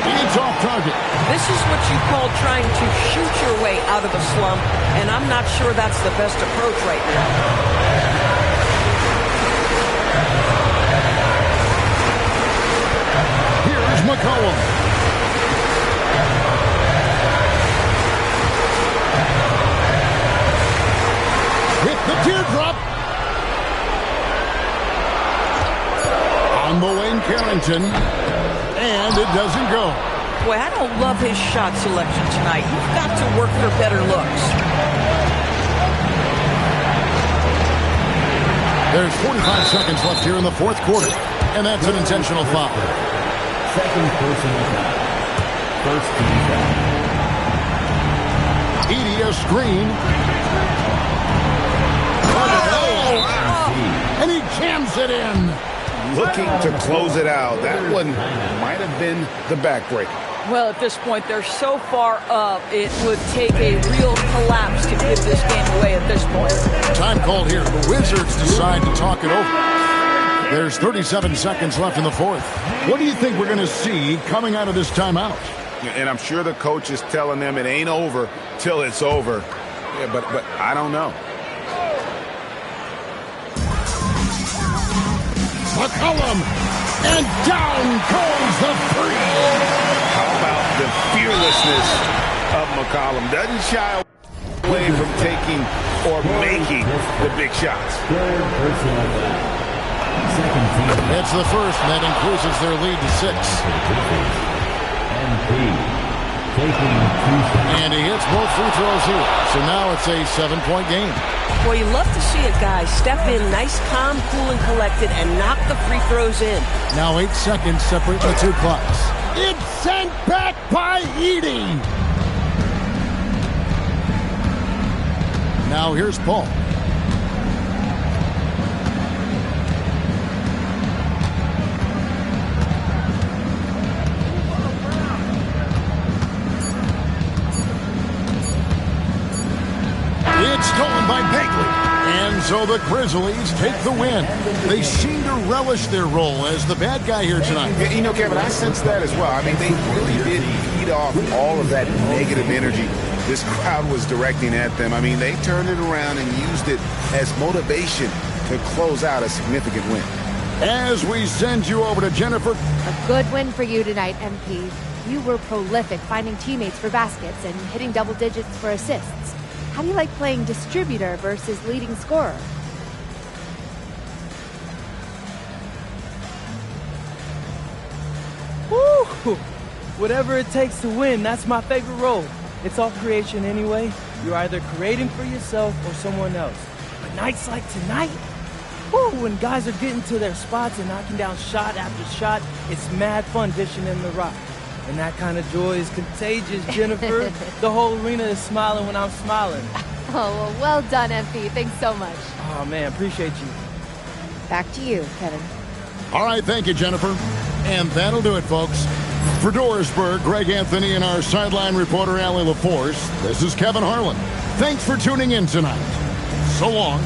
It's off target. This is what you call trying to shoot your way out of a slump, and I'm not sure that's the best approach right now. Here's McCollum. With the teardrop. On the wing, Carrington. And it doesn't go. Boy, I don't love his shot selection tonight. You've got to work for better looks. There's 45 seconds left here in the 4th quarter. And that's an intentional foul. Second personal foul. First team foul. Edey a screen. And he jams it in. Looking to close it out. That one might have been the backbreaker. Well, at this point, they're so far up, it would take a real collapse to give this game away at this point. Time called here. The Wizards decide to talk it over. There's 37 seconds left in the 4th. What do you think we're going to see coming out of this timeout? And I'm sure the coach is telling them it ain't over till it's over. Yeah, but I don't know. McCollum, and down goes the three. How about the fearlessness of McCollum? Doesn't shy away from taking or making the big shots. It's the first, and that increases their lead to 6. And he hits both free throws here. So now it's a 7-point game. Boy, you love to see a guy step in nice, calm, cool, and collected and knock the free throws in. Now 8 seconds separate the two clocks. It's sent back by Edey. Now here's Paul. It's stolen by Bagley. And so the Grizzlies take the win. They seem to relish their role as the bad guy here tonight. Yeah, you know, Kevin, I sense that as well. I mean, they really did feed off all of that negative energy this crowd was directing at them. I mean, they turned it around and used it as motivation to close out a significant win. As we send you over to Jennifer. A good win for you tonight, MP. You were prolific finding teammates for baskets and hitting double digits for assists. How do you like playing distributor versus leading scorer? Woo! Whatever it takes to win, that's my favorite role. It's all creation anyway. You're either creating for yourself or someone else. But nights like tonight, woo, when guys are getting to their spots and knocking down shot after shot, it's mad fun dishing in the rock. And that kind of joy is contagious, Jennifer. The whole arena is smiling when I'm smiling. Oh, well done, MP. Thanks so much. Oh, man, appreciate you. Back to you, Kevin. All right, thank you, Jennifer. And that'll do it, folks. For Dorisburg, Greg Anthony and our sideline reporter, Allie LaForce, this is Kevin Harlan. Thanks for tuning in tonight. So long.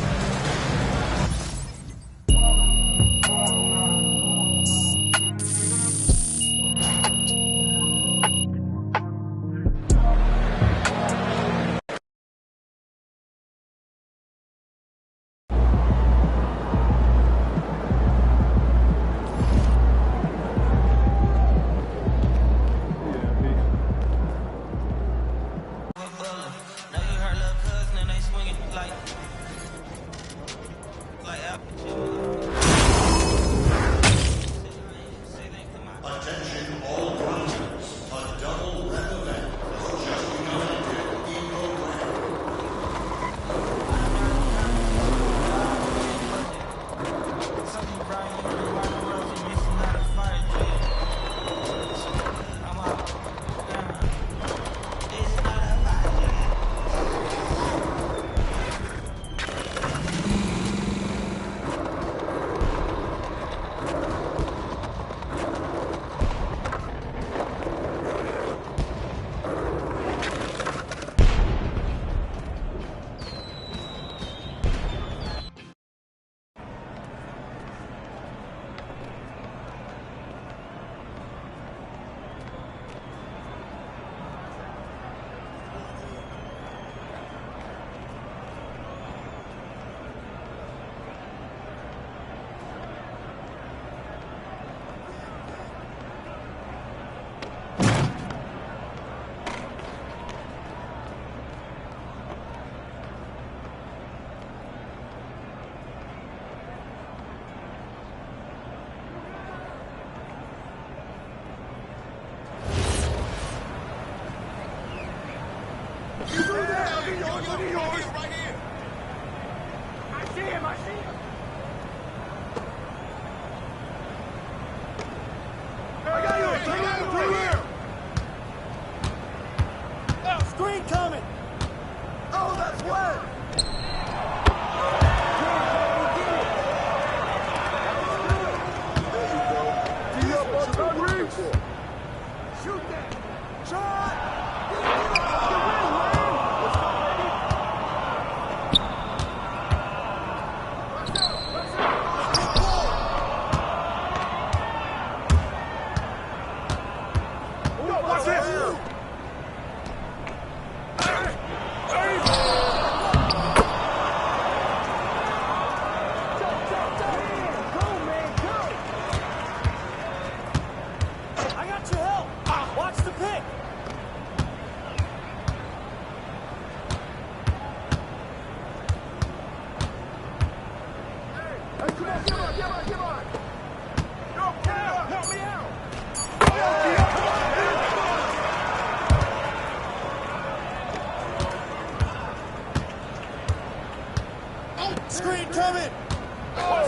coming!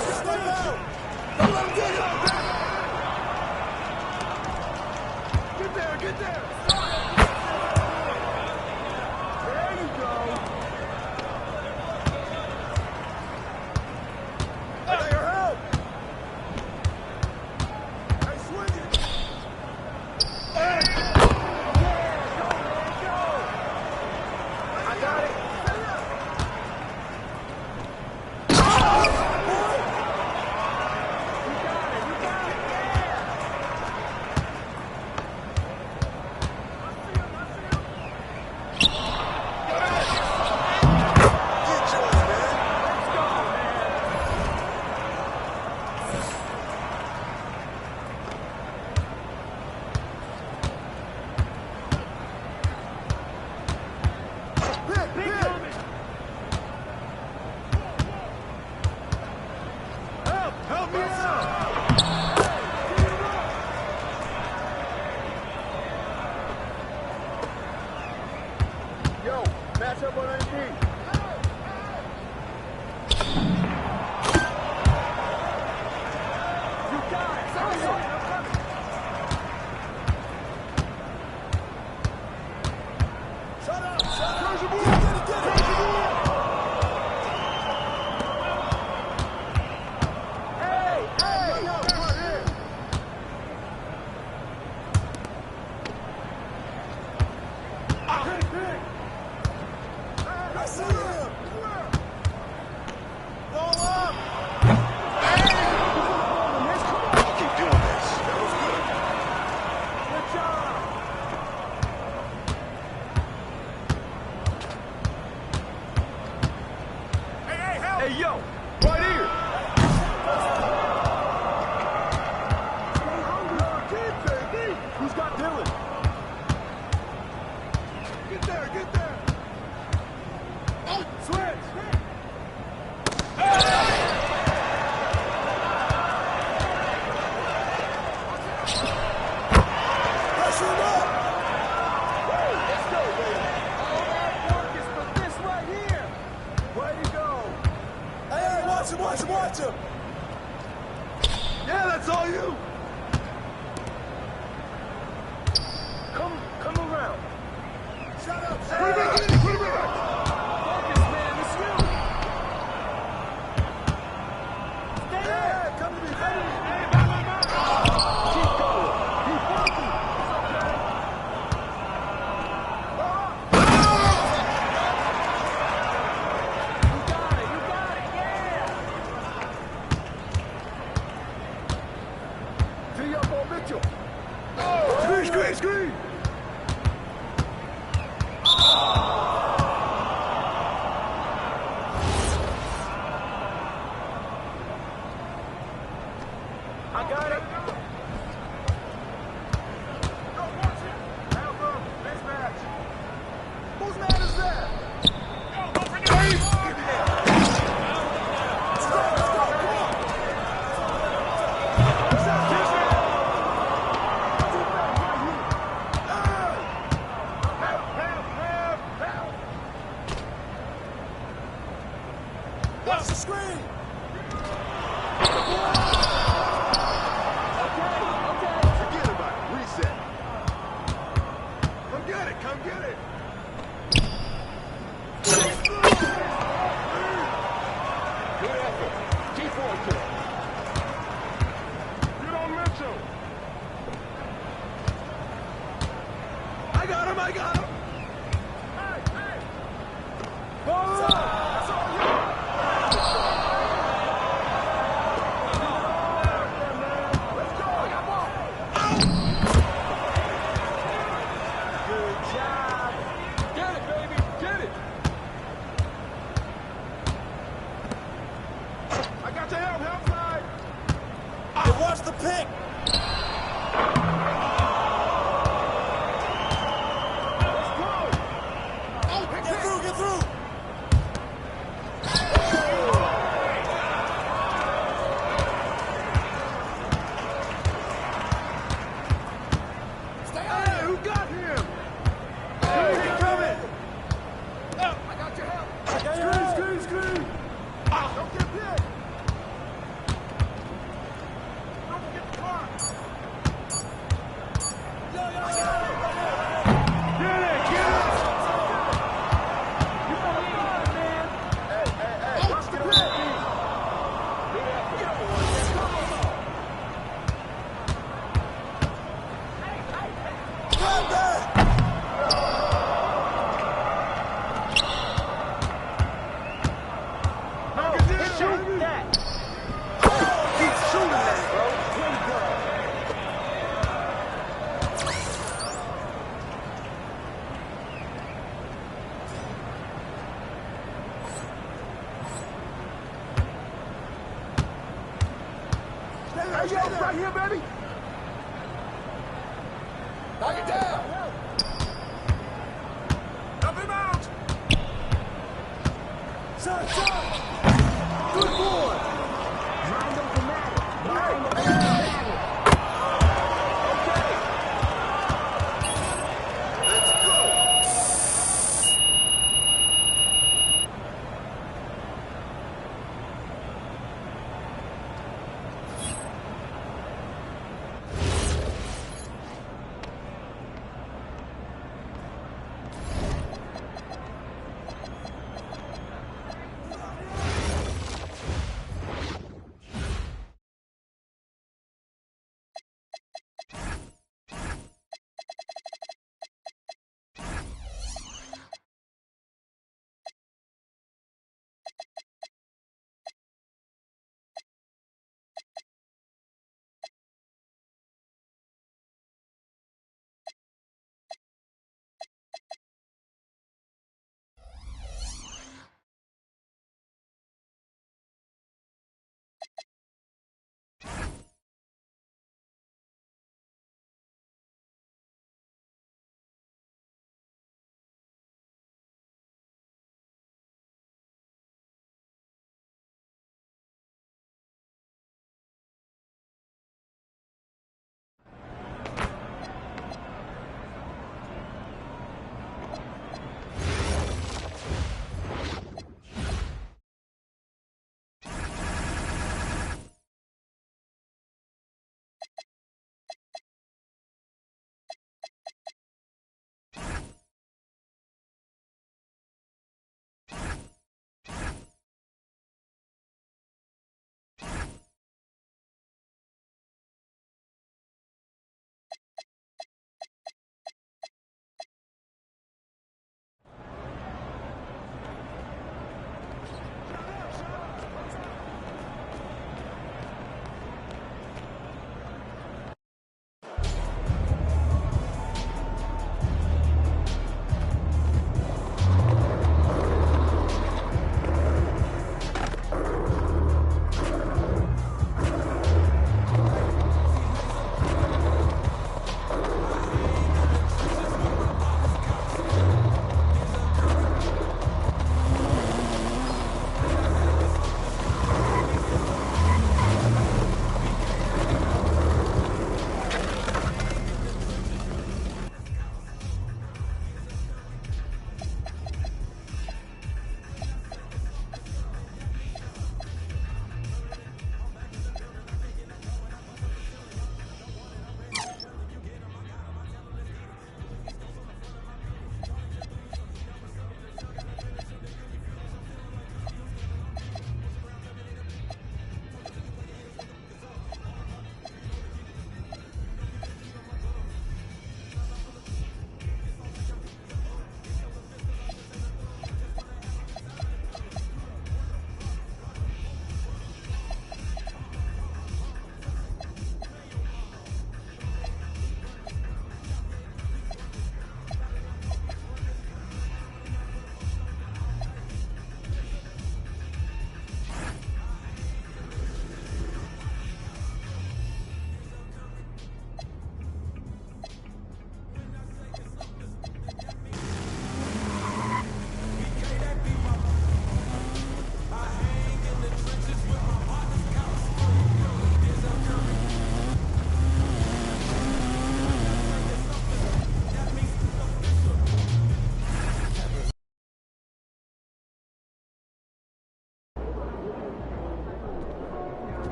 Step out! Don't let him get it! Get there, get there! There you go! I got your help! Hey, swing it! Hey! I got it! Help me out! Yo, match up on NP. You got it! Shut up! Shut up! Get it! I see him! Go up! I'll keep doing this. That was good. Good job! Hey, help! Hey, yo! Right here! Kid, baby! Who's got Dylan? Get there, get there! Oh, switch! Pressure him up! Let's go, baby! All that work is for this right here! Way to go! Hey, watch him, watch him, watch him! Yeah, that's all you! Come around! Shut up, Sam! Put him back in! Put him back! Focus, man, it's you! Stay there! Come to me, come to me! Hey, keep going! Keep working! You got it, yeah! Tee up on Mitchell! Screen! I got it. Go, watch it. Help him. Mismatch. Whose man is that? Go, don't forget. Give me that. Let's go. Come on. Help. Watch the screen. Forget about it. Reset. Come get it. Come get it. Good effort. Keep working. Get on Mitchell. I got him. Hey. Ball up. That's all you. Let's go. I got ball. Good job. Get it, baby. Get it. I got your help side. Hey, watch the pick. Let's go. Get through. Stay out. Hey, who got him? Hey, he coming. I got your help. Screen. Don't get hit. Right here, baby. Knock it down. Up him out. Son. Good boy. Mind over matter. Mind over matter.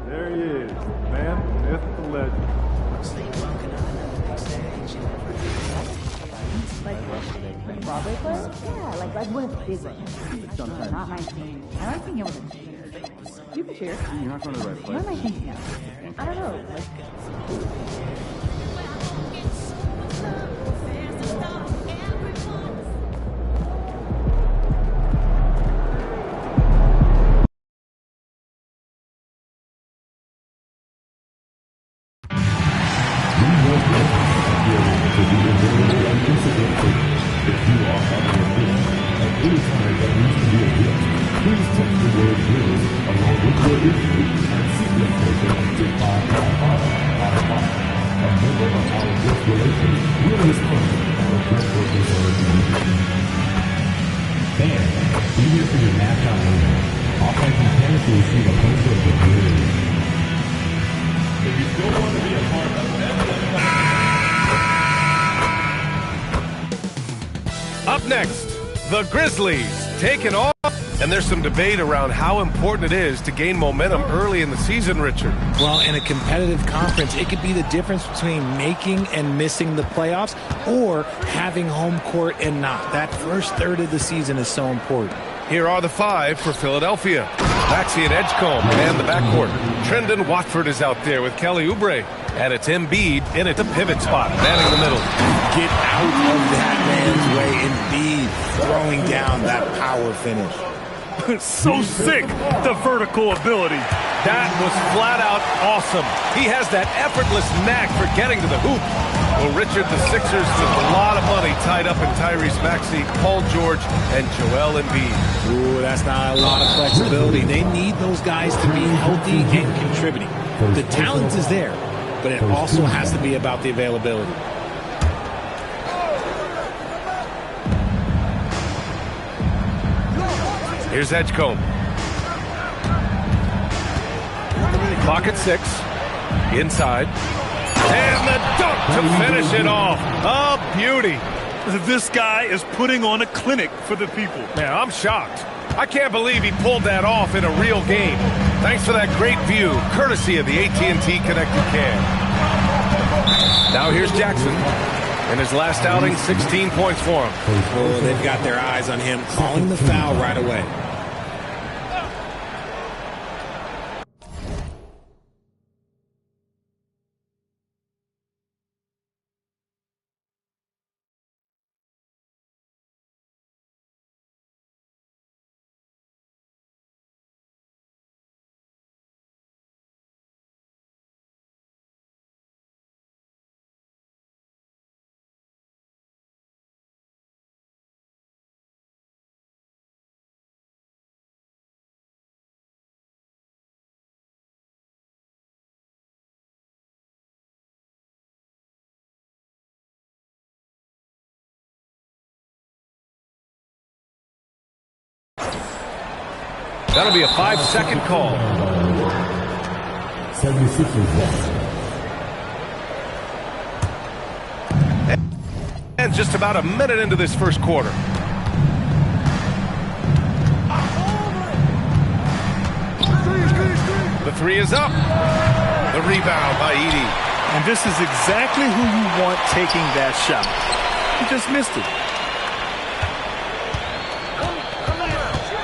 There he is, man, myth, the legend. Like Broadway player? Yeah, like one of the big ones. Not my thing. I like being able to cheer. You can cheer. You're not going to the right place. What am I thinking of? I don't know. If you are having a hit at any time that needs to be a hit, please text the word "hit" along Fans, be here for your mascot later. Offensive parents will receive a poster of the Grizzlies. If you still want to be a part of Up next, the Grizzlies taking off. And there's some debate around how important it is to gain momentum early in the season, Richard. Well, in a competitive conference, it could be the difference between making and missing the playoffs or having home court and not. That first third of the season is so important. Here are the five for Philadelphia. Maxey and Edgecombe and the backcourt. Trendon Watford is out there with Kelly Oubre. And it's Embiid in at the pivot spot, manning the middle. Get out of that man's way. Embiid throwing down that power finish. So sick, the vertical ability. That was flat out awesome. He has that effortless knack for getting to the hoop. Well, Richard, the Sixers with a lot of money tied up in Tyrese Maxey, Paul George, and Joel Embiid. Ooh, that's not a lot of flexibility. They need those guys to be healthy and contributing. The talent is there, but it also has to be about the availability. Here's Edgecombe. Clock at 6. Inside. And the dunk to finish it off. A beauty. This guy is putting on a clinic for the people. Man, I'm shocked. I can't believe he pulled that off in a real game. Thanks for that great view, courtesy of the AT&T Connected Cam. Now here's Jackson. In his last outing, 16 points for him. Oh, they've got their eyes on him, calling the foul right away. That'll be a 5-second call. 76ers. And just about a minute into this first quarter. The three is up. The rebound by Edey. And this is exactly who you want taking that shot. He just missed it.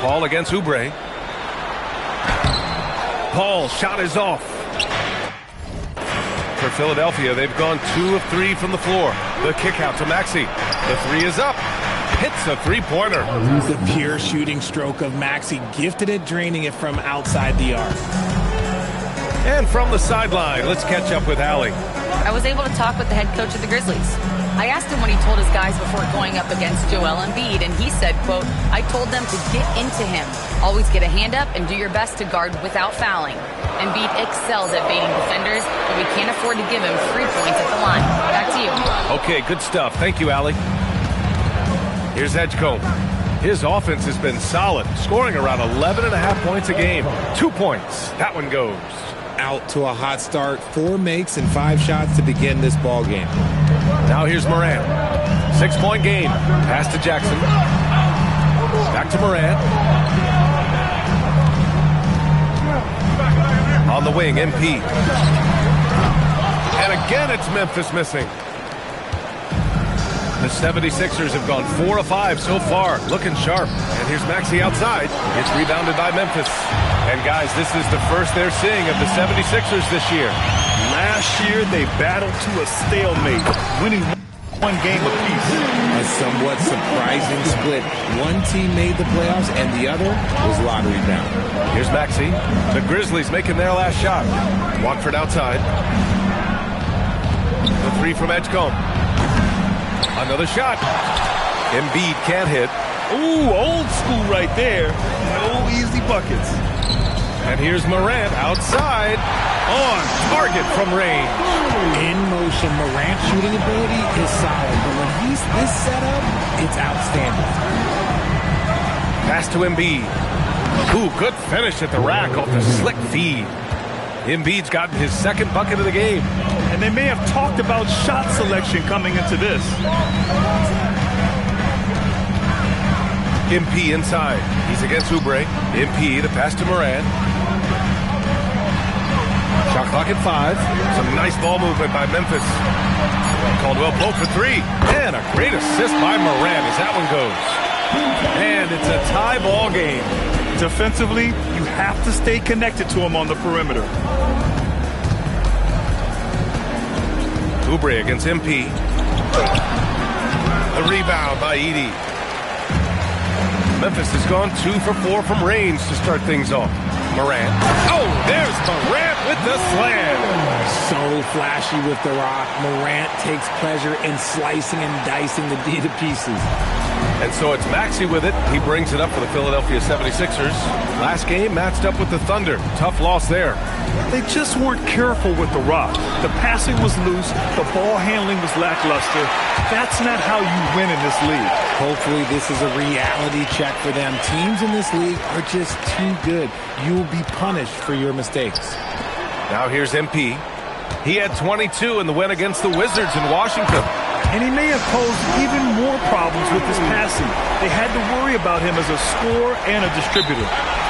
Paul against Oubre. Paul's shot is off. For Philadelphia, they've gone 2 of 3 from the floor. The kick out to Maxey. The three is up. Hits a three-pointer. The pure shooting stroke of Maxey, gifted at draining it from outside the arc. And from the sideline, let's catch up with Allie. I was able to talk with the head coach of the Grizzlies. I asked him what he told his guys before going up against Joel Embiid, and he said, quote, "I told them to get into him. Always get a hand up and do your best to guard without fouling. Embiid excels at baiting defenders, but we can't afford to give him 3 points at the line." Back to you. Okay, good stuff. Thank you, Allie. Here's Edgecombe. His offense has been solid, scoring around 11.5 points a game. 2 points. That one goes. Out to a hot start. 4 makes and 5 shots to begin this ball game. Now here's Morant. 6-point game. Pass to Jackson. Back to Morant. On the wing, MP. And again, it's Memphis missing. The 76ers have gone 4 of 5 so far, looking sharp. And here's Maxey outside. It's rebounded by Memphis. And guys, this is the first they're seeing of the 76ers this year. Last year, they battled to a stalemate, winning 1 game apiece. A somewhat surprising split. One team made the playoffs and the other was lottery bound. Here's Maxey. The Grizzlies making their last shot. Watford outside. The three from Edgecombe. Another shot. Embiid can't hit. Ooh, old school right there. No easy buckets. And here's Morant outside. On target from range. In motion, Morant's shooting ability is solid, but when he's this setup, it's outstanding. Pass to Embiid. Ooh, good finish at the rack off the slick feed. Embiid's gotten his second bucket of the game. And they may have talked about shot selection coming into this. MP inside. He's against Oubre. MP, the pass to Morant. Shot clock at 5. Some nice ball movement by Memphis. Caldwell Pope for 3. And a great assist by Morant as that one goes. And it's a tie ball game. Defensively, you have to stay connected to him on the perimeter. Oubre against MP. The rebound by Edey. Memphis has gone 2 for 4 from range to start things off. Morant. Oh, there's Morant with the slam. So flashy with the rock. Morant takes pleasure in slicing and dicing the D to pieces. And so it's Maxey with it. He brings it up for the Philadelphia 76ers. Last game matched up with the Thunder. Tough loss there. They just weren't careful with the rock. The passing was loose. The ball handling was lackluster. That's not how you win in this league. Hopefully this is a reality check for them. Teams in this league are just too good. You will be punished for your mistakes. Now here's MP. He had 22 in the win against the Wizards in Washington. And he may have posed even more problems with his passing. They had to worry about him as a scorer and a distributor.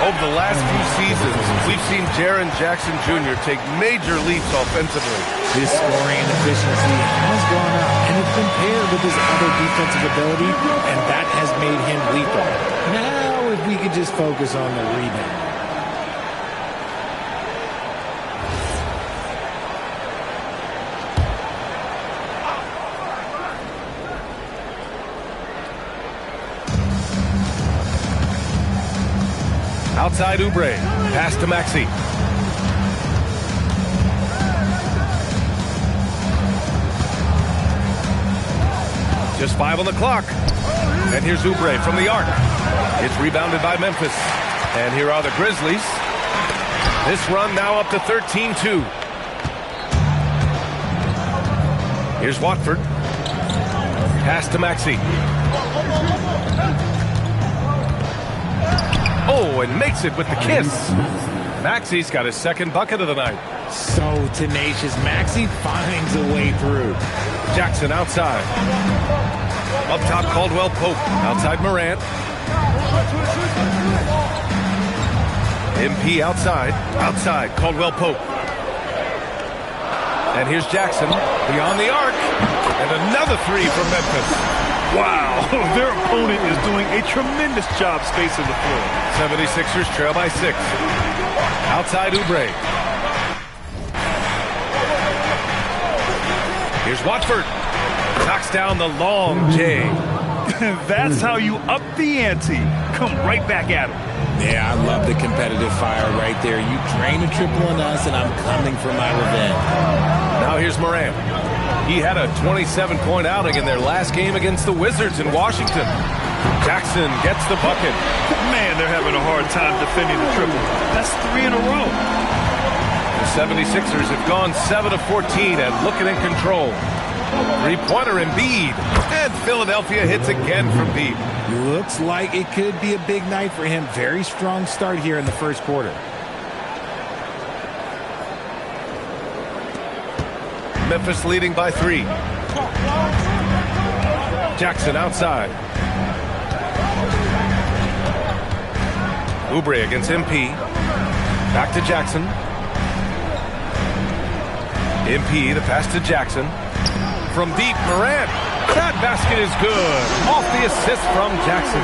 Over the last few seasons, we've seen Jaren Jackson Jr. take major leaps offensively. His scoring and efficiency has gone up, and it's been paired with his other defensive ability, and that has made him lethal. Now, if we could just focus on the rebound. Outside Oubre. Pass to Maxey. Just 5 on the clock. And here's Oubre from the arc. It's rebounded by Memphis. And here are the Grizzlies. This run now up to 13-2. Here's Watford. Pass to Maxey. Oh, and makes it with the kiss. Maxey's got his second bucket of the night. So tenacious. Maxey finds a way through. Jackson outside. Up top, Caldwell Pope. Outside Morant. MP outside. Outside, Caldwell Pope. And here's Jackson beyond the arc. And another 3 from Memphis. Wow, their opponent is doing a tremendous job spacing the floor. 76ers trail by 6. Outside Oubre. Here's Watford. Knocks down the long J. That's how you up the ante. Come right back at him. Yeah, I love the competitive fire right there. You drain a triple on us, and I'm coming for my revenge. Now here's Morant. He had a 27-point outing in their last game against the Wizards in Washington. Jackson gets the bucket. Man, they're having a hard time defending the triple. That's 3 in a row. The 76ers have gone 7 of 14 and looking in control. Three-pointer Embiid. And Philadelphia hits again from deep. Looks like it could be a big night for him. Very strong start here in the first quarter. Memphis leading by 3. Jackson outside. Oubre against MP. Back to Jackson. MP, the pass to Jackson. From deep, Morant. That basket is good. Off the assist from Jackson.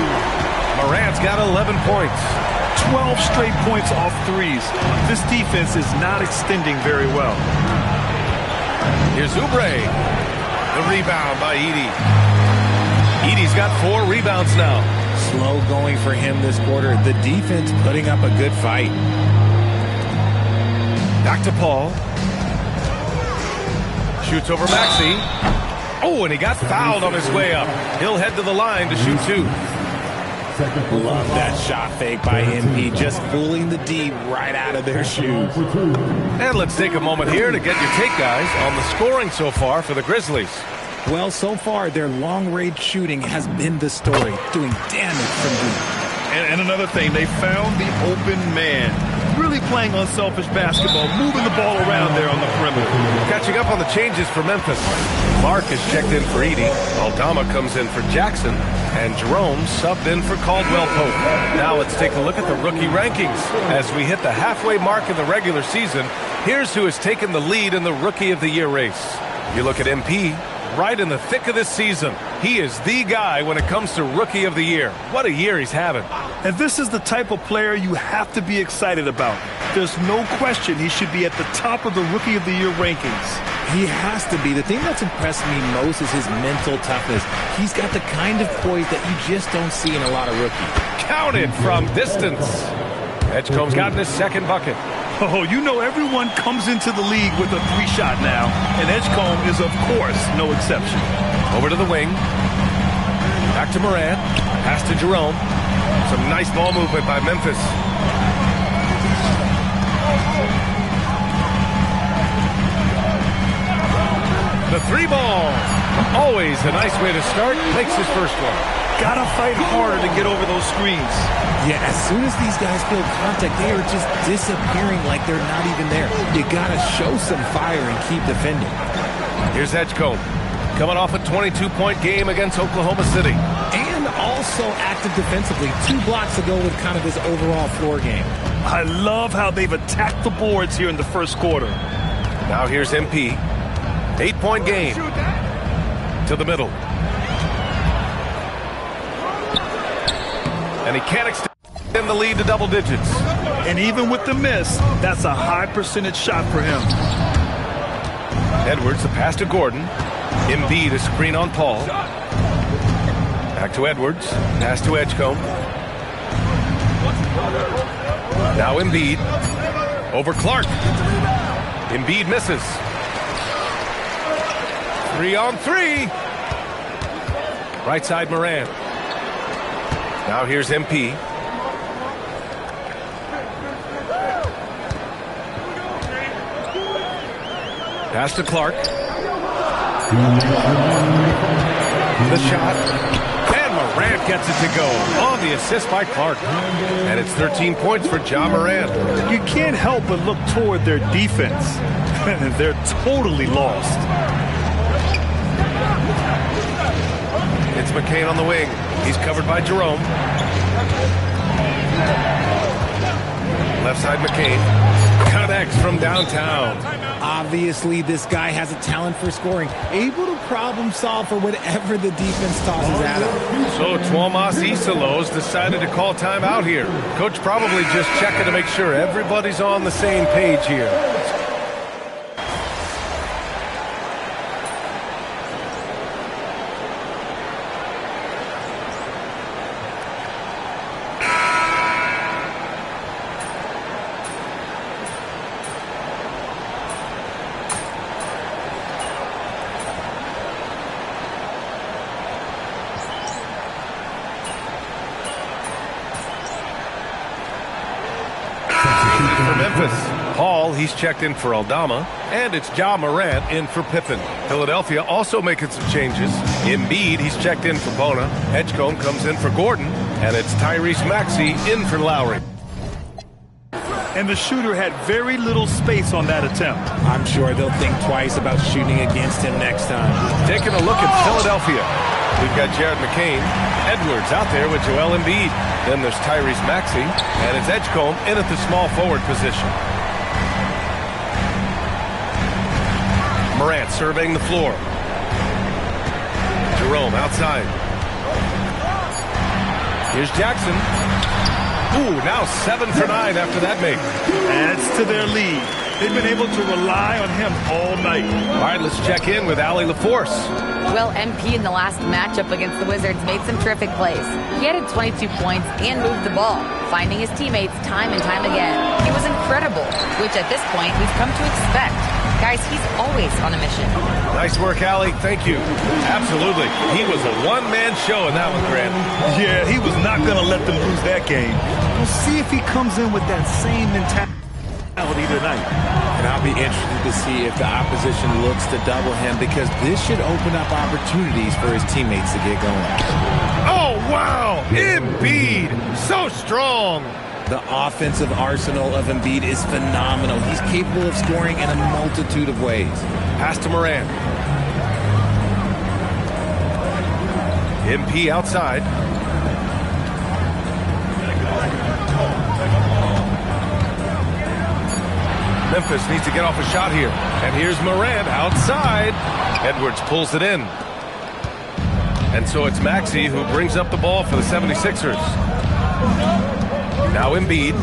Morant's got 11 points. 12 straight points off threes. This defense is not extending very well. Here's Oubre. The rebound by Edey. Edey's got 4 rebounds now. Slow going for him this quarter. The defense putting up a good fight. Back to Paul. Shoots over Maxey. Oh, and he got fouled on his way up. He'll head to the line to shoot 2. Love that shot fake by MP, just fooling the D right out of their shoes. And let's take a moment here to get your take, guys, on the scoring so far for the Grizzlies. Well, so far, their long-range shooting has been the story, doing damage from deep. And another thing, they found the open man. Really playing unselfish basketball, moving the ball around there on the perimeter. Catching up on the changes for Memphis. Clark is checked in for Edey. Aldama comes in for Jackson. And Jerome subbed in for Caldwell Pope. Now let's take a look at the rookie rankings. As we hit the halfway mark in the regular season, here's who has taken the lead in the Rookie of the Year race. You look at MP, right in the thick of this season. He is the guy when it comes to Rookie of the Year. What a year he's having. And this is the type of player you have to be excited about. There's no question he should be at the top of the Rookie of the Year rankings. He has to be. The thing that's impressed me most is his mental toughness. He's got the kind of poise that you just don't see in a lot of rookies. Counted from distance. Edgecombe's gotten his second bucket. Oh, you know everyone comes into the league with a three-shot now, and Edgecombe is, of course, no exception. Over to the wing. Back to Morant. Pass to Jerome. Some nice ball movement by Memphis. The three ball. Always a nice way to start. Makes his first one. Gotta fight harder to get over those screens. Yeah, as soon as these guys feel contact, they are just disappearing like they're not even there. You gotta show some fire and keep defending. Here's Edgecombe. Coming off a 22-point game against Oklahoma City. And also active defensively. 2 blocks to go with kind of his overall floor game. I love how they've attacked the boards here in the first quarter. Now here's MP. 8-point game. To the middle. And he can't extend the lead to double digits. And even with the miss, that's a high percentage shot for him. Edwards, the pass to Gordon. Embiid, a screen on Paul. Back to Edwards. Pass to Edgecombe. Now Embiid. Over Clark. Embiid misses. 3-on-3. Right side Morant. Now here's MP. Pass to Clark. The shot. And Morant gets it to go on the assist by Clark. And it's 13 points for Ja Morant. You can't help but look toward their defense. They're totally lost. It's McCain on the wing. He's covered by Jerome. Left side McCain. Connects from downtown. Obviously, this guy has a talent for scoring. Able to problem solve for whatever the defense tosses at him. So Tuomas Isalos decided to call timeout here. Coach probably just checking to make sure everybody's on the same page here. Paul, he's checked in for Aldama, and it's Ja Morant in for Pippen. Philadelphia also making some changes. Embiid, he's checked in for Bona. Edgecombe comes in for Gordon, and it's Tyrese Maxey in for Lowry. And the shooter had very little space on that attempt. I'm sure they'll think twice about shooting against him next time. Taking a look at Philadelphia. We've got Jared McCain. Edwards out there with Joel Embiid. Then there's Tyrese Maxey, and it's Edgecombe in at the small forward position. Morant surveying the floor. Jerome outside. Here's Jackson. Ooh, now 7 for 9 after that make. Adds to their lead. They've been able to rely on him all night. All right, let's check in with Allie LaForce. Well, MP in the last matchup against the Wizards made some terrific plays. He added 22 points and moved the ball, finding his teammates time and time again. He was incredible, which at this point we've come to expect. Guys, he's always on a mission. Nice work, Allie. Thank you. Absolutely. He was a one-man show in that one, Grant. Yeah, he was not going to let them lose that game. We'll see if he comes in with that same mentality tonight. And I'll be interested to see if the opposition looks to double him, because this should open up opportunities for his teammates to get going. Oh, wow! Embiid, so strong! The offensive arsenal of Embiid is phenomenal. He's capable of scoring in a multitude of ways. Pass to Morant. MP outside. Memphis needs to get off a shot here. And here's Morant outside. Edwards pulls it in. And so it's Maxey who brings up the ball for the 76ers. Now Embiid.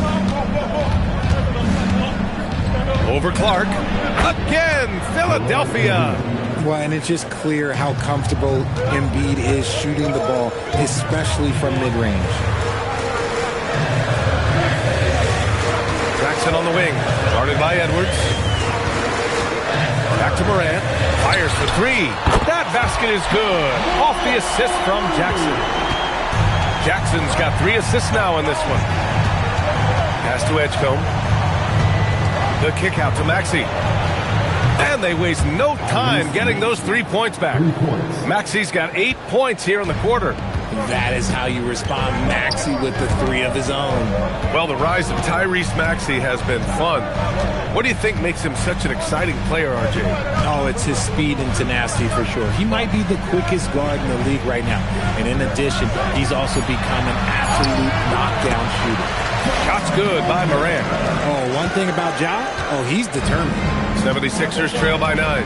Over Clark. Again, Philadelphia. Well, and it's just clear how comfortable Embiid is shooting the ball, especially from mid-range. Jackson on the wing. Guarded by Edwards. Back to Morant. Fires for three. That basket is good. Off the assist from Jackson. Jackson's got 3 assists now in this one. Pass to Edgecombe. The kick out to Maxey. And they waste no time getting those 3 points back. Maxey's got 8 points here in the quarter. That is how you respond. Maxey with the 3 of his own. Well, the rise of Tyrese Maxey has been fun. What do you think makes him such an exciting player, RJ? Oh, it's his speed and tenacity for sure. He might be the quickest guard in the league right now. And in addition, he's also become an absolute knockdown shooter. Shot's good by Morant. Oh, one thing about Ja, he's determined. 76ers trail by 9.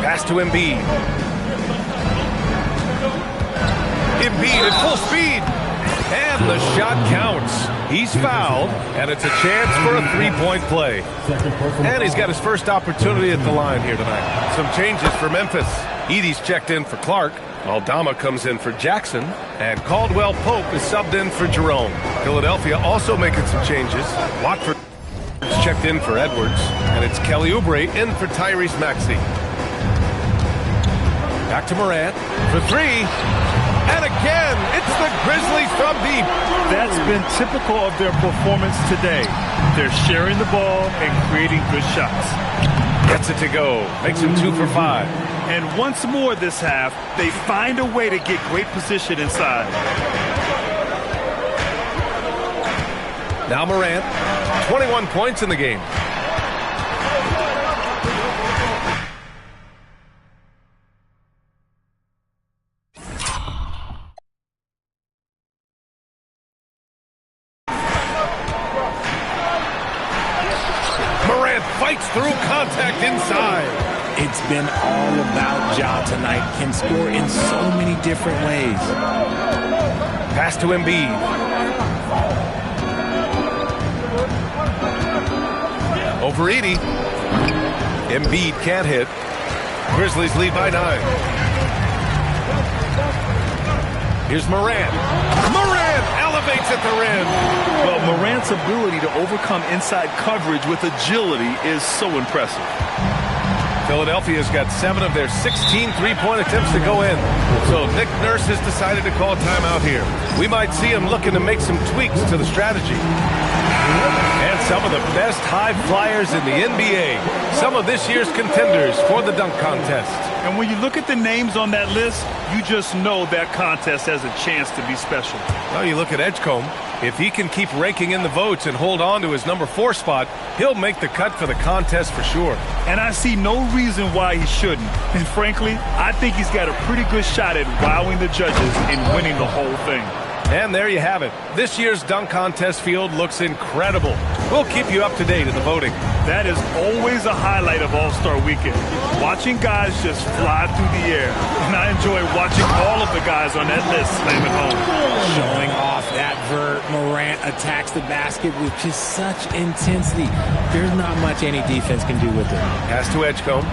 Pass to Embiid. Embiid at full speed. And the shot counts. He's fouled, and it's a chance for a 3-point play. And he's got his first opportunity at the line here tonight. Some changes for Memphis. Edey's checked in for Clark. Aldama comes in for Jackson. And Caldwell Pope is subbed in for Jerome. Philadelphia also making some changes. Watford is checked in for Edwards. And it's Kelly Oubre in for Tyrese Maxey. Back to Morant for 3. And again, it's the Grizzlies from deep. That's been typical of their performance today. They're sharing the ball and creating good shots. Gets it to go. Makes him 2 for 5. And once more this half, they find a way to get great position inside. Now Morant, 21 points in the game. Fights through contact inside. It's been all about Ja tonight. Can score in so many different ways. Pass to Embiid. Over Edey. Embiid can't hit. Grizzlies lead by 9. Here's Morant. Morant elevates at the rim. Well, Morant's ability to overcome inside coverage with agility is so impressive. Philadelphia's got 7 of their 16 3-point attempts to go in. So Nick Nurse has decided to call timeout here. We might see him looking to make some tweaks to the strategy. And some of the best high flyers in the NBA. Some of this year's contenders for the dunk contest. And when you look at the names on that list, you just know that contest has a chance to be special. Well, you look at Edgecombe. If he can keep raking in the votes and hold on to his number 4 spot, he'll make the cut for the contest for sure. And I see no reason why he shouldn't. And frankly, I think he's got a pretty good shot at wowing the judges and winning the whole thing. And there you have it. This year's dunk contest field looks incredible. We'll keep you up to date in the voting. That is always a highlight of All-Star Weekend. Watching guys just fly through the air. And I enjoy watching all of the guys on that list slam it home. Showing off that vert. Morant attacks the basket with just such intensity. There's not much any defense can do with it. Pass to Edgecombe.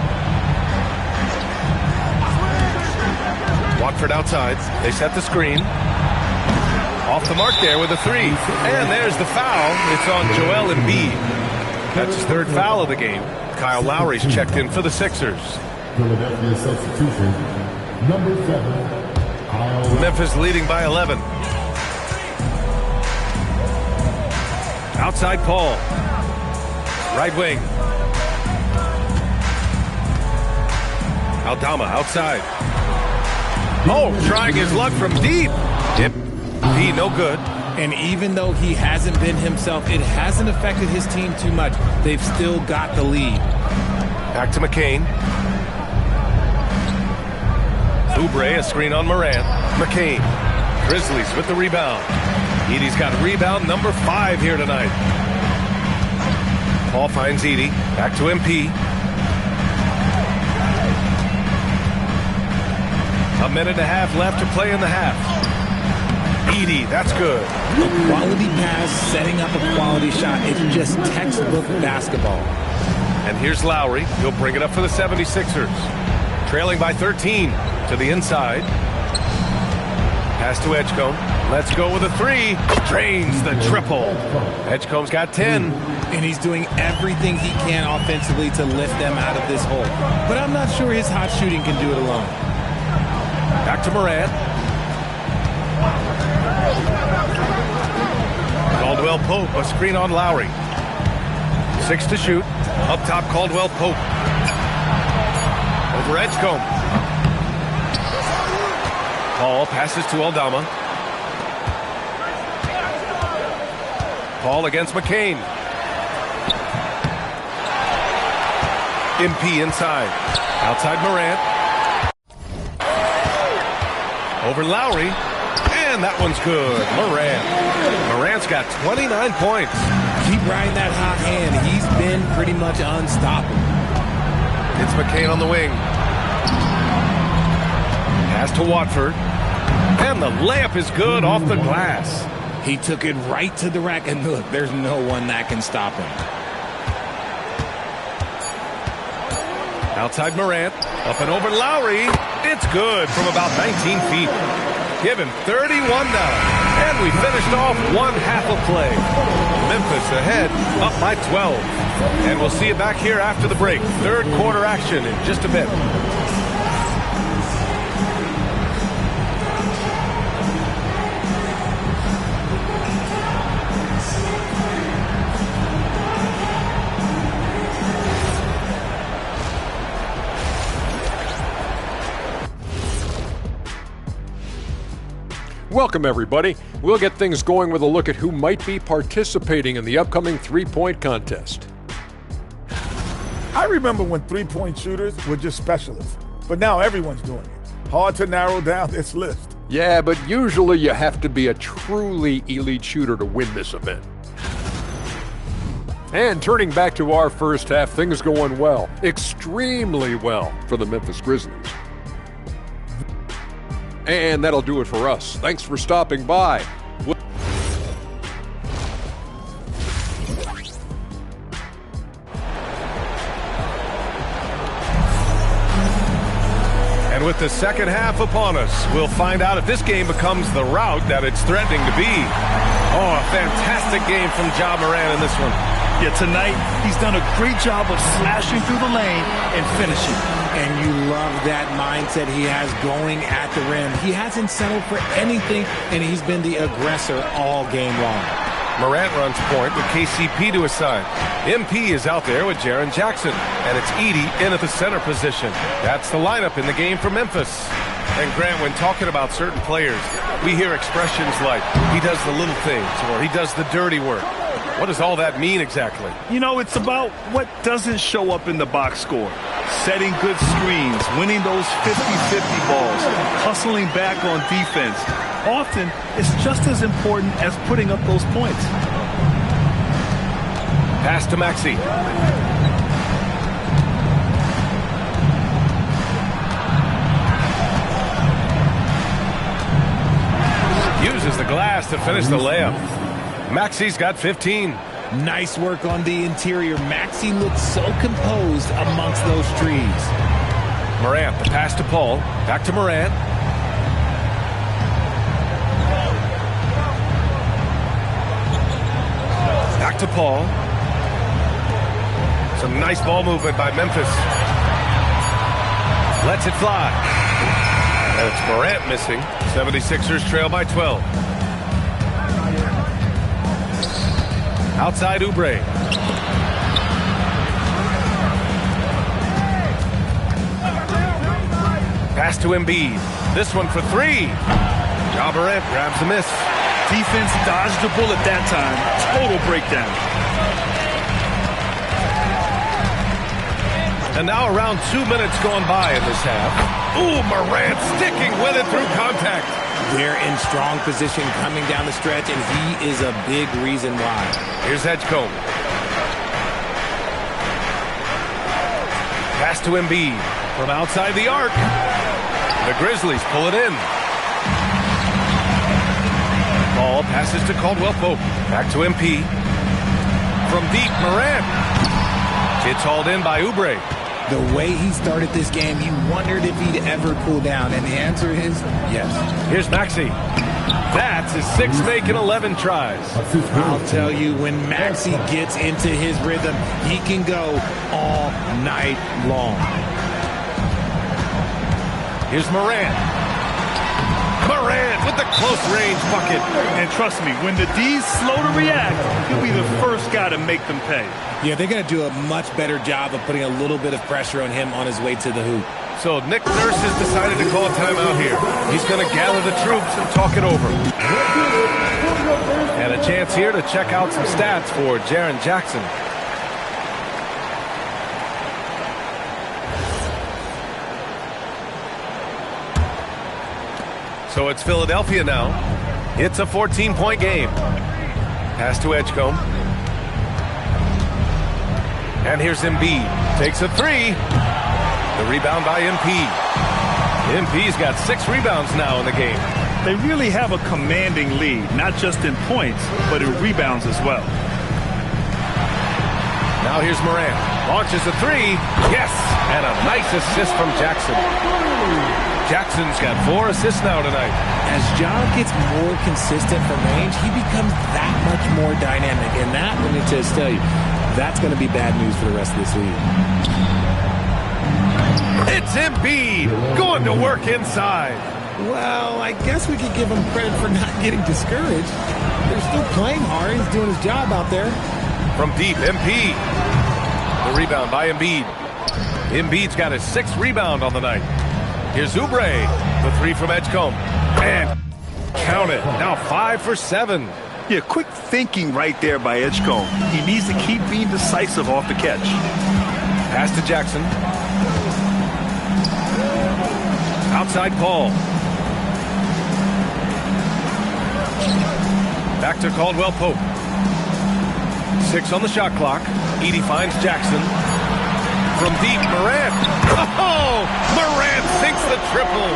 Watford outside. They set the screen. Off the mark there with a 3. And there's the foul. It's on Joel Embiid. That's his third foul of the game. Kyle Lowry's checked in for the Sixers. Philadelphia substitution, number 7, Kyle. Memphis leading by 11. Outside Paul. Right wing. Aldama outside. Oh, trying his luck from deep. He no good. And even though he hasn't been himself, it hasn't affected his team too much. They've still got the lead. Back to McCain. Oubre, a screen on Morant. McCain. Grizzlies with the rebound. Edey's got rebound number 5 here tonight. Paul finds Edey. Back to MP. A minute and a half left to play in the half. Edey, that's good. A quality pass, setting up a quality shot. It's just textbook basketball. And here's Lowry. He'll bring it up for the 76ers. Trailing by 13 to the inside. Pass to Edgecombe. Let's go with a 3. Drains the triple. Edgecombe's got 10. And he's doing everything he can offensively to lift them out of this hole. But I'm not sure his hot shooting can do it alone. Back to Morant. Caldwell Pope, a screen on Lowry. 6 to shoot. Up top, Caldwell Pope. Over Edgecombe. Paul passes to Aldama. Paul against McCain. MP inside. Outside Morant. Over Lowry. And that one's good. Morant's got 29 points. Keep riding that hot hand. He's been pretty much unstoppable. It's McCain on the wing. Pass to Watford. And the layup is good off the glass. He took it right to the rack. And look, there's no one that can stop him. Outside Morant. Up and over Lowry. It's good from about 19 feet. Give him 31 now. And we finished off one half of play. Memphis ahead, up by 12. And we'll see you back here after the break. Third quarter action in just a bit. Welcome, everybody. We'll get things going with a look at who might be participating in the upcoming three-point contest. I remember when three-point shooters were just specialists, but now everyone's doing it. Hard to narrow down this list. Yeah, but usually you have to be a truly elite shooter to win this event. And turning back to our first half, things going well, extremely well for the Memphis Grizzlies. And that'll do it for us. Thanks for stopping by. And with the second half upon us, we'll find out if this game becomes the rout that it's threatening to be. Oh, a fantastic game from Ja Morant in this one. Yeah, tonight he's done a great job of slashing through the lane and finishing. And you love that mindset he has going at the rim. He hasn't settled for anything, and he's been the aggressor all game long. Morant runs point with KCP to his side. MP is out there with Jaren Jackson, and it's Edey in at the center position. That's the lineup in the game for Memphis. And Grant, when talking about certain players, we hear expressions like, he does the little things, or he does the dirty work. What does all that mean exactly? You know, it's about what doesn't show up in the box score. Setting good screens, winning those 50-50 balls, hustling back on defense. Often, it's just as important as putting up those points. Pass to Maxey. Uses the glass to finish the layup. Maxey's got 15. Nice work on the interior. Maxey looks so composed amongst those trees. Morant, the pass to Paul. Back to Morant. Back to Paul. Some nice ball movement by Memphis. Lets it fly. And it's Morant missing. 76ers trail by 12. Outside Oubre. Pass to Embiid. This one for three. Ja Morant grabs the miss. Defense dodged the bullet that time. Total breakdown. And now around 2 minutes gone by in this half. Ooh, Morant sticking with it through contact. They're in strong position coming down the stretch, and he is a big reason why. Here's Edgecombe. Pass to Embiid from outside the arc. The Grizzlies pull it in. Ball passes to Caldwell Pope. Back to MP. From deep, Morant. It's hauled in by Oubre. The way he started this game, you wondered if he'd ever cool down, and the answer is yes. Here's Maxey. That's his 6th make in 11 tries. I'll tell you, when Maxey gets into his rhythm, he can go all night long. Here's Morant. Morant with the close-range bucket. And trust me, when the D's slow to react, he'll be the first guy to make them pay. Yeah, they're going to do a much better job of putting a little bit of pressure on him on his way to the hoop. So Nick Nurse has decided to call a timeout here. He's going to gather the troops and talk it over. And a chance here to check out some stats for Jaren Jackson. So it's Philadelphia now. It's a 14-point game. Pass to Edgecombe. And here's Embiid. Takes a three. The rebound by MP. MP's got 6 rebounds now in the game. They really have a commanding lead, not just in points, but in rebounds as well. Now here's Morant. Launches a three. Yes! And a nice assist from Jackson. Jackson's got 4 assists now tonight. As Ja gets more consistent from range, he becomes that much more dynamic. And that, let me just tell you, that's going to be bad news for the rest of this league. It's Embiid going to work inside. Well, I guess we could give him credit for not getting discouraged. They're still playing hard. He's doing his job out there. From deep, MP. The rebound by Embiid. Embiid's got his 6th rebound on the night. Here's Oubre. The three from Edgecombe. And count it. Now 5 for 7. Yeah, quick thinking right there by Edgecombe. He needs to keep being decisive off the catch. Pass to Jackson. Outside Paul. Back to Caldwell Pope. 6 on the shot clock. Edey finds Jackson. From deep, Morant. Oh! Morant sinks the triple.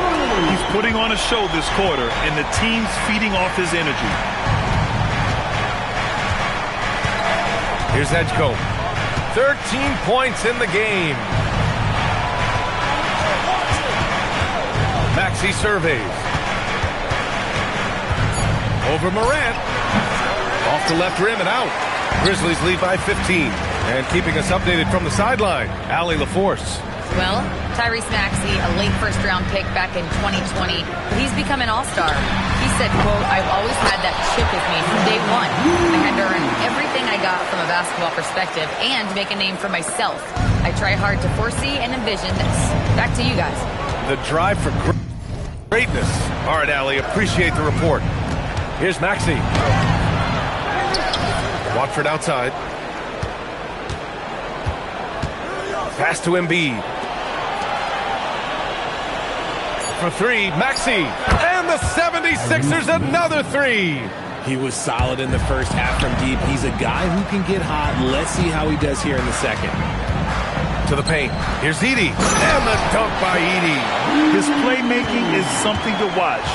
He's putting on a show this quarter, and the team's feeding off his energy. Here's Edgecombe. 13 points in the game. Maxey surveys. Over Morant. Off the left rim and out. Grizzlies lead by 15. And keeping us updated from the sideline, Allie LaForce. Well, Tyrese Maxey, a late first-round pick back in 2020, but he's become an all-star. He said, quote, "I've always had that chip with me from day one. I had to earn everything I got from a basketball perspective and make a name for myself. I try hard to foresee and envision this." Back to you guys. The drive for greatness. All right, Allie, appreciate the report. Here's Maxey. Watford outside. Pass to Embiid. For three, Maxey. And the 76ers another three. He was solid in the first half from deep. He's a guy who can get hot. Let's see how he does here in the second. To the paint. Here's Edey. And the dunk by Edey. His playmaking is something to watch.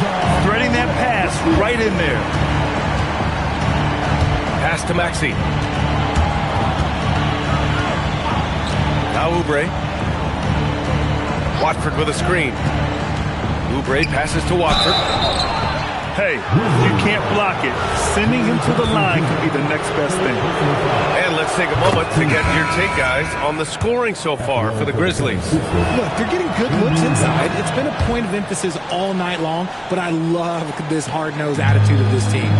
Threading that pass right in there. Pass to Maxey. Now Oubre. Watford with a screen. Oubre passes to Watford. Hey, you can't block it. Sending him to the line could be the next best thing. And let's take a moment to get your take, guys, on the scoring so far for the Grizzlies. Look, they're getting good looks inside. It's been a point of emphasis all night long, but I love this hard-nosed attitude of this team.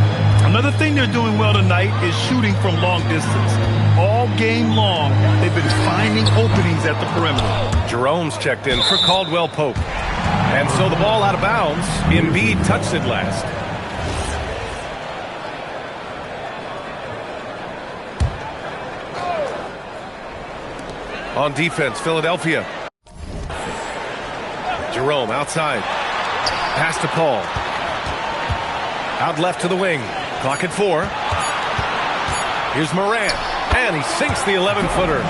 Another thing they're doing well tonight is shooting from long distance. All game long, they've been finding openings at the perimeter. Jerome's checked in for Caldwell Pope. And so the ball out of bounds. Embiid touched it last. On defense, Philadelphia. Jerome outside. Pass to Paul. Out left to the wing. Clock at 4. Here's Morant. And he sinks the 11-footer.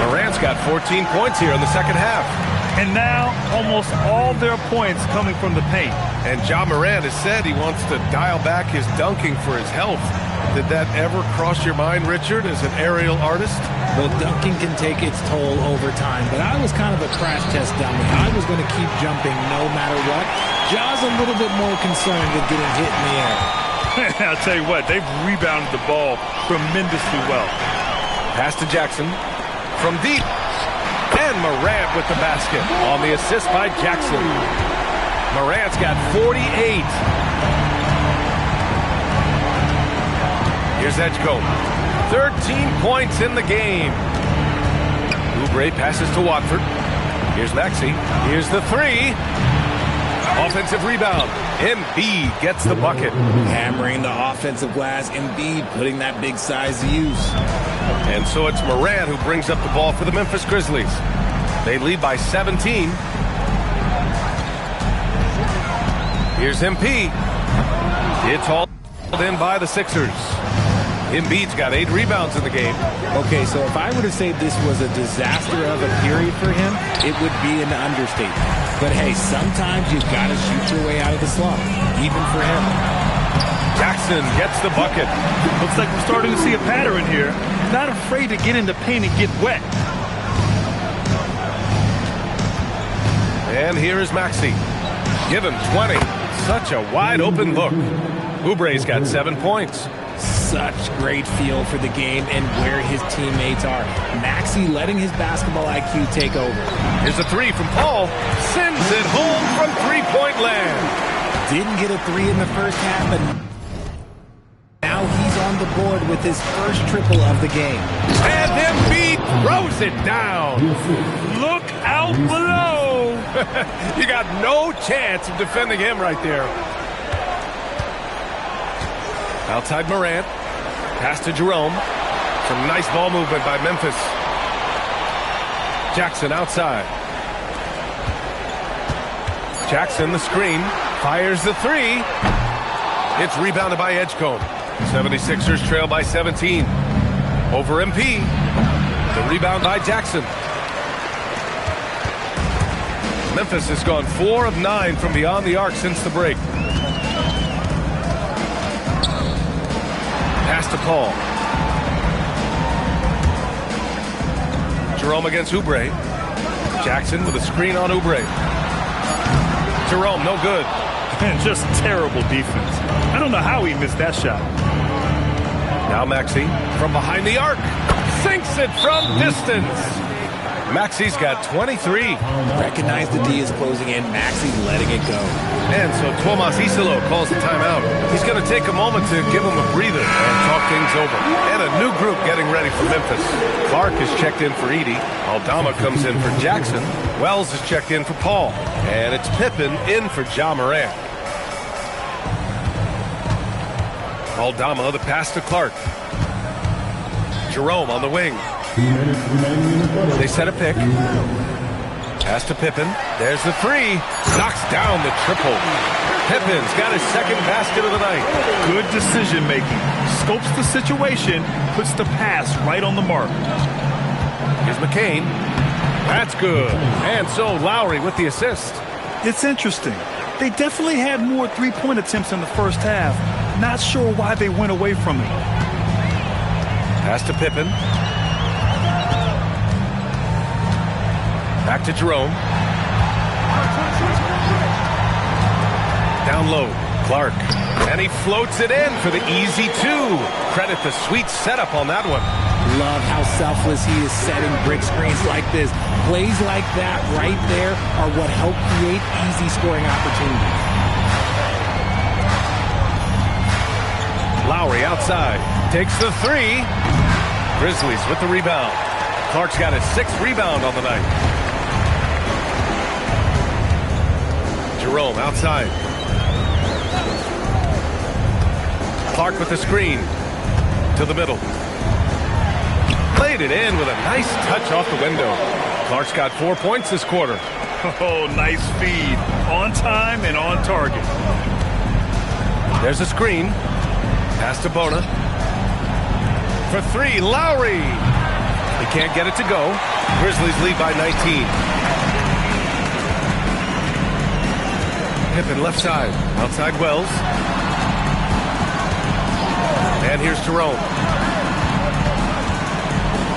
Morant's got 14 points here in the second half. And now, almost all their points coming from the paint. And Ja Morant has said he wants to dial back his dunking for his health. Did that ever cross your mind, Richard, as an aerial artist? Well, dunking can take its toll over time, but I was kind of a crash test dummy. I was going to keep jumping no matter what. Ja's a little bit more concerned with getting hit in the air. I'll tell you what, they've rebounded the ball tremendously well. Pass to Jackson from deep. And Morant with the basket on the assist by Jackson. Morant's got 48. Here's Edgecombe. 13 points in the game. Oubre passes to Watford. Here's Maxey. Here's the 3. Offensive rebound. Embiid gets the bucket. Hammering the offensive glass. Embiid putting that big size to use. And so it's Morant who brings up the ball for the Memphis Grizzlies. They lead by 17. Here's MP. It's hauled in by the Sixers. Embiid's got 8 rebounds in the game. Okay, so if I were to say this was a disaster of a period for him, it would be an understatement. But hey, sometimes you've got to shoot your way out of the slump, even for him. Jackson gets the bucket. Looks like we're starting to see a pattern here. Not afraid to get in the paint and get wet. And here is Maxey. Give him 20. Such a wide open look. Oubre's got 7 points. Such great feel for the game and where his teammates are. Maxey letting his basketball IQ take over. Here's a 3 from Paul. Sends it home from three-point land. Didn't get a 3 in the first half, but now he's on the board with his first triple of the game. And Embiid throws it down. Look out below. You got no chance of defending him right there. Outside Morant. Pass to Jerome. Some nice ball movement by Memphis. Jackson outside. Jackson, the screen. Fires the 3. It's rebounded by Edgecombe. 76ers trail by 17. Over MP. The rebound by Jackson. Memphis has gone 4 of 9 from beyond the arc since the break. Pass to Paul. Jerome against Oubre. Jackson with a screen on Oubre. Jerome, no good. And just terrible defense. I don't know how he missed that shot. Now Maxey from behind the arc. Sinks it from distance. Maxey's got 23. Recognize the D is closing in. Maxey letting it go. And so Tomas Isolo calls the timeout. He's going to take a moment to give him a breather and talk things over. And a new group getting ready for Memphis. Clark is checked in for Edey. Aldama comes in for Jackson. Wells is checked in for Paul. And it's Pippen in for Ja Morant. Aldama, the pass to Clark. Jerome on the wing. They set a pick. Pass to Pippen. There's the 3. Knocks down the triple. Pippen's got his second basket of the night. Good decision making. Scopes the situation, puts the pass right on the mark. Here's McCain. That's good. And so Lowry with the assist. It's interesting. They definitely had more three-point attempts in the first half. Not sure why they went away from it. Pass to Pippen. Back to Jerome. Down low. Clark, and he floats it in for the easy 2. Credit the sweet setup on that one. Love how selfless he is setting brick screens like this. Plays like that right there are what help create easy scoring opportunities. Lowry outside, takes the 3. Grizzlies with the rebound. Clark's got his 6th rebound on the night. Jerome outside. Clark with the screen to the middle. Played it in with a nice touch off the window. Clark's got 4 points this quarter. Oh, nice feed. On time and on target. There's a screen. Pass to Bona. For 3, Lowry. He can't get it to go. Grizzlies lead by 19. Pippen left side. Outside Wells. And here's Jerome.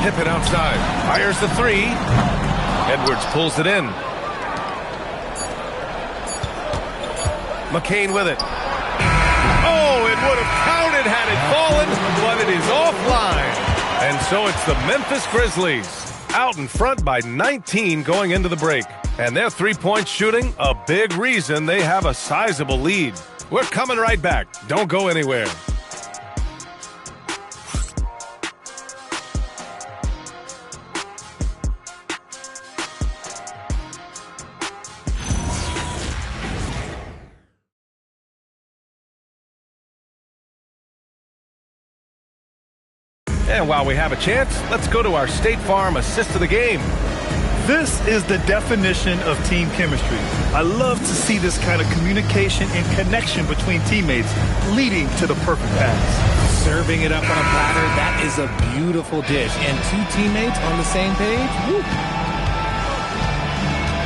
Pippen outside. Fires the 3. Edwards pulls it in. McCain with it. Oh, it would have counted had it fallen, but it is offline. And so it's the Memphis Grizzlies out in front by 19 going into the break. And their three-point shooting, a big reason they have a sizable lead. We're coming right back. Don't go anywhere. And while we have a chance, let's go to our State Farm assist of the game. This is the definition of team chemistry. I love to see this kind of communication and connection between teammates leading to the perfect pass. Serving it up on a platter, that is a beautiful dish. And 2 teammates on the same page, woo.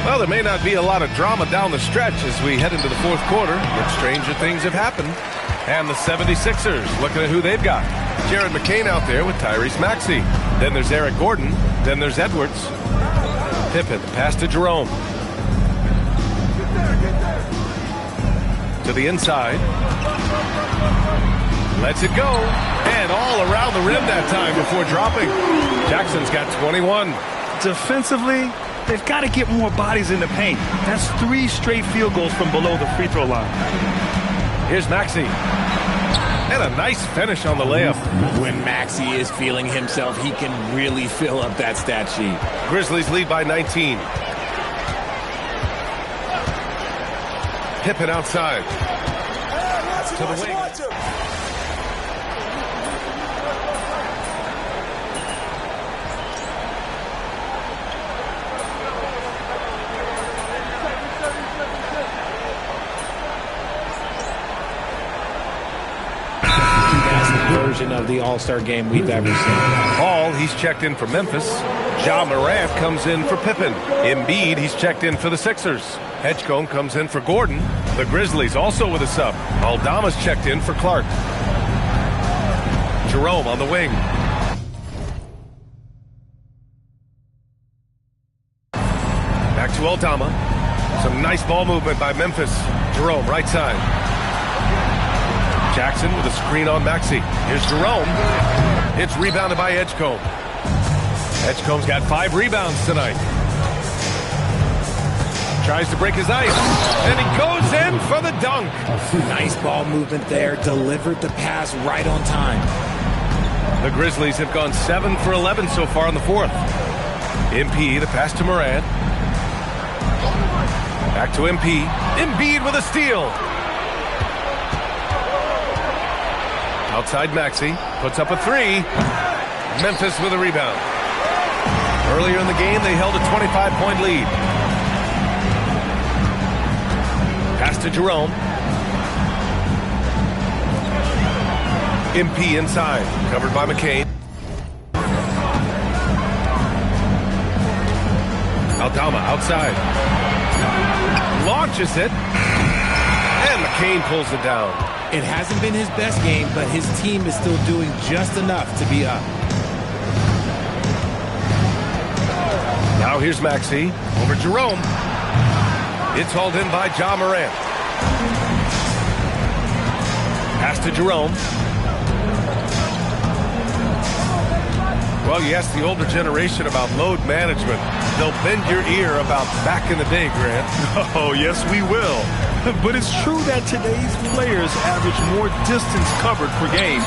Well, there may not be a lot of drama down the stretch as we head into the 4th quarter, but stranger things have happened. And the 76ers looking at who they've got. Jared McCain out there with Tyrese Maxey. Then there's Eric Gordon. Then there's Edwards. Pippen, pass to Jerome. To the inside. Lets it go. And all around the rim that time before dropping. Jackson's got 21. Defensively, they've got to get more bodies in the paint. That's 3 straight field goals from below the free throw line. Here's Maxey. And a nice finish on the layup. When Maxey is feeling himself, he can really fill up that stat sheet. Grizzlies lead by 19. Pippen outside. To the wing. Version of the All-Star game we've ever seen. Hall, he's checked in for Memphis. Ja Morant comes in for Pippen. Embiid, he's checked in for the Sixers. Edgecombe comes in for Gordon. The Grizzlies also with a sub. Aldama's checked in for Clark. Jerome on the wing. Back to Aldama. Some nice ball movement by Memphis. Jerome, right side. Jackson with a screen on Maxey. Here's Jerome. It's rebounded by Edgecombe. Edgecombe's got 5 rebounds tonight. Tries to break his ice. And he goes in for the dunk. Nice ball movement there. Delivered the pass right on time. The Grizzlies have gone 7 for 11 so far in the 4th. MP, the pass to Morant. Back to MP. Embiid with a steal. Outside Maxey, puts up a 3. Memphis with a rebound. Earlier in the game, they held a 25-point lead. Pass to Jerome. MP inside, covered by McCain. Aldama outside. Launches it. And McCain pulls it down. It hasn't been his best game, but his team is still doing just enough to be up. Now here's Maxey over Jerome. It's hauled in by Ja Morant. Pass to Jerome. Well, you ask the older generation about load management. They'll bend your ear about back in the day, Grant. Oh, yes, we will. But it's true that today's players average more distance covered per game,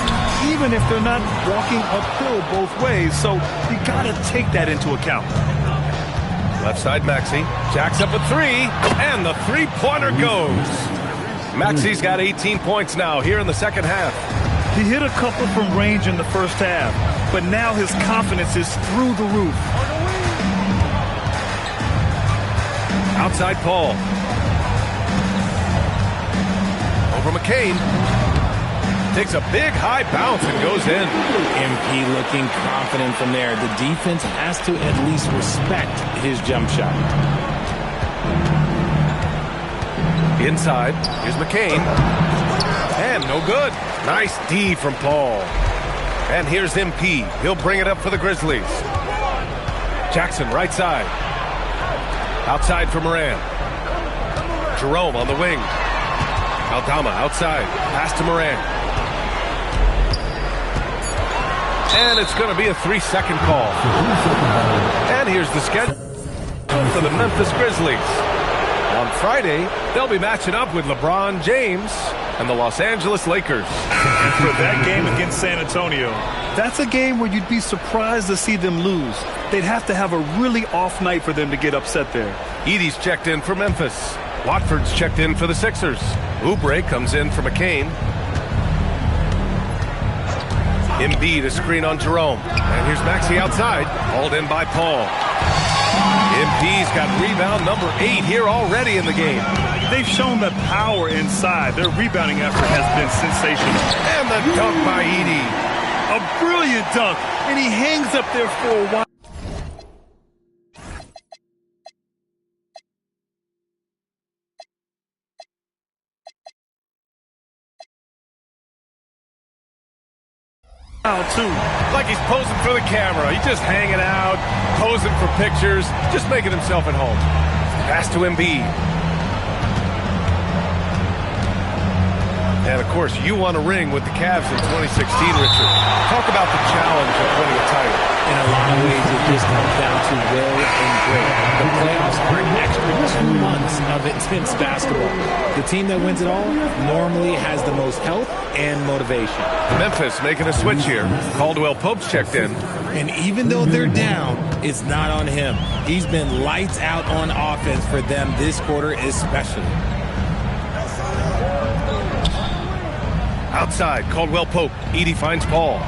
even if they're not walking uphill both ways. So you got to take that into account. Left side, Maxey. Jacks up a three, and the three-pointer goes. Maxey's got 18 points now here in the second half. He hit a couple from range in the first half, but now his confidence is through the roof. Outside Paul. Over McCain. Takes a big high bounce and goes in. MP looking confident from there. The defense has to at least respect his jump shot. Inside. Here's McCain. And no good. Nice D from Paul. And here's MP. He'll bring it up for the Grizzlies. Jackson, right side. Outside for Moran. Jerome on the wing. Aldama outside. Pass to Moran. And it's going to be a 3-second call. And here's the schedule for the Memphis Grizzlies. On Friday, they'll be matching up with LeBron James and the Los Angeles Lakers. And for that game against San Antonio, that's a game where you'd be surprised to see them lose. They'd have to have a really off night for them to get upset there. Edey's checked in for Memphis. Watford's checked in for the Sixers. Oubre comes in for McCain. Embiid a screen on Jerome. And here's Maxey outside. Hauled in by Paul. MP's got rebound number 8 here already in the game. They've shown the power inside. Their rebounding effort has been sensational. And the dunk by Edey. A brilliant dunk. And he hangs up there for a while. Too. Like he's posing for the camera. He's just hanging out, posing for pictures, just making himself at home. Pass to Embiid. And, of course, you won a ring with the Cavs in 2016, Richard. Talk about the challenge of winning a title. In a lot of ways, it just comes down to will and grit. The playoffs are an extra 2 months of intense basketball. The team that wins it all normally has the most health and motivation. Memphis making a switch here. Caldwell Pope's checked in. And even though they're down, it's not on him. He's been lights out on offense for them this quarter especially. Outside, Caldwell Pope. Edey finds Paul.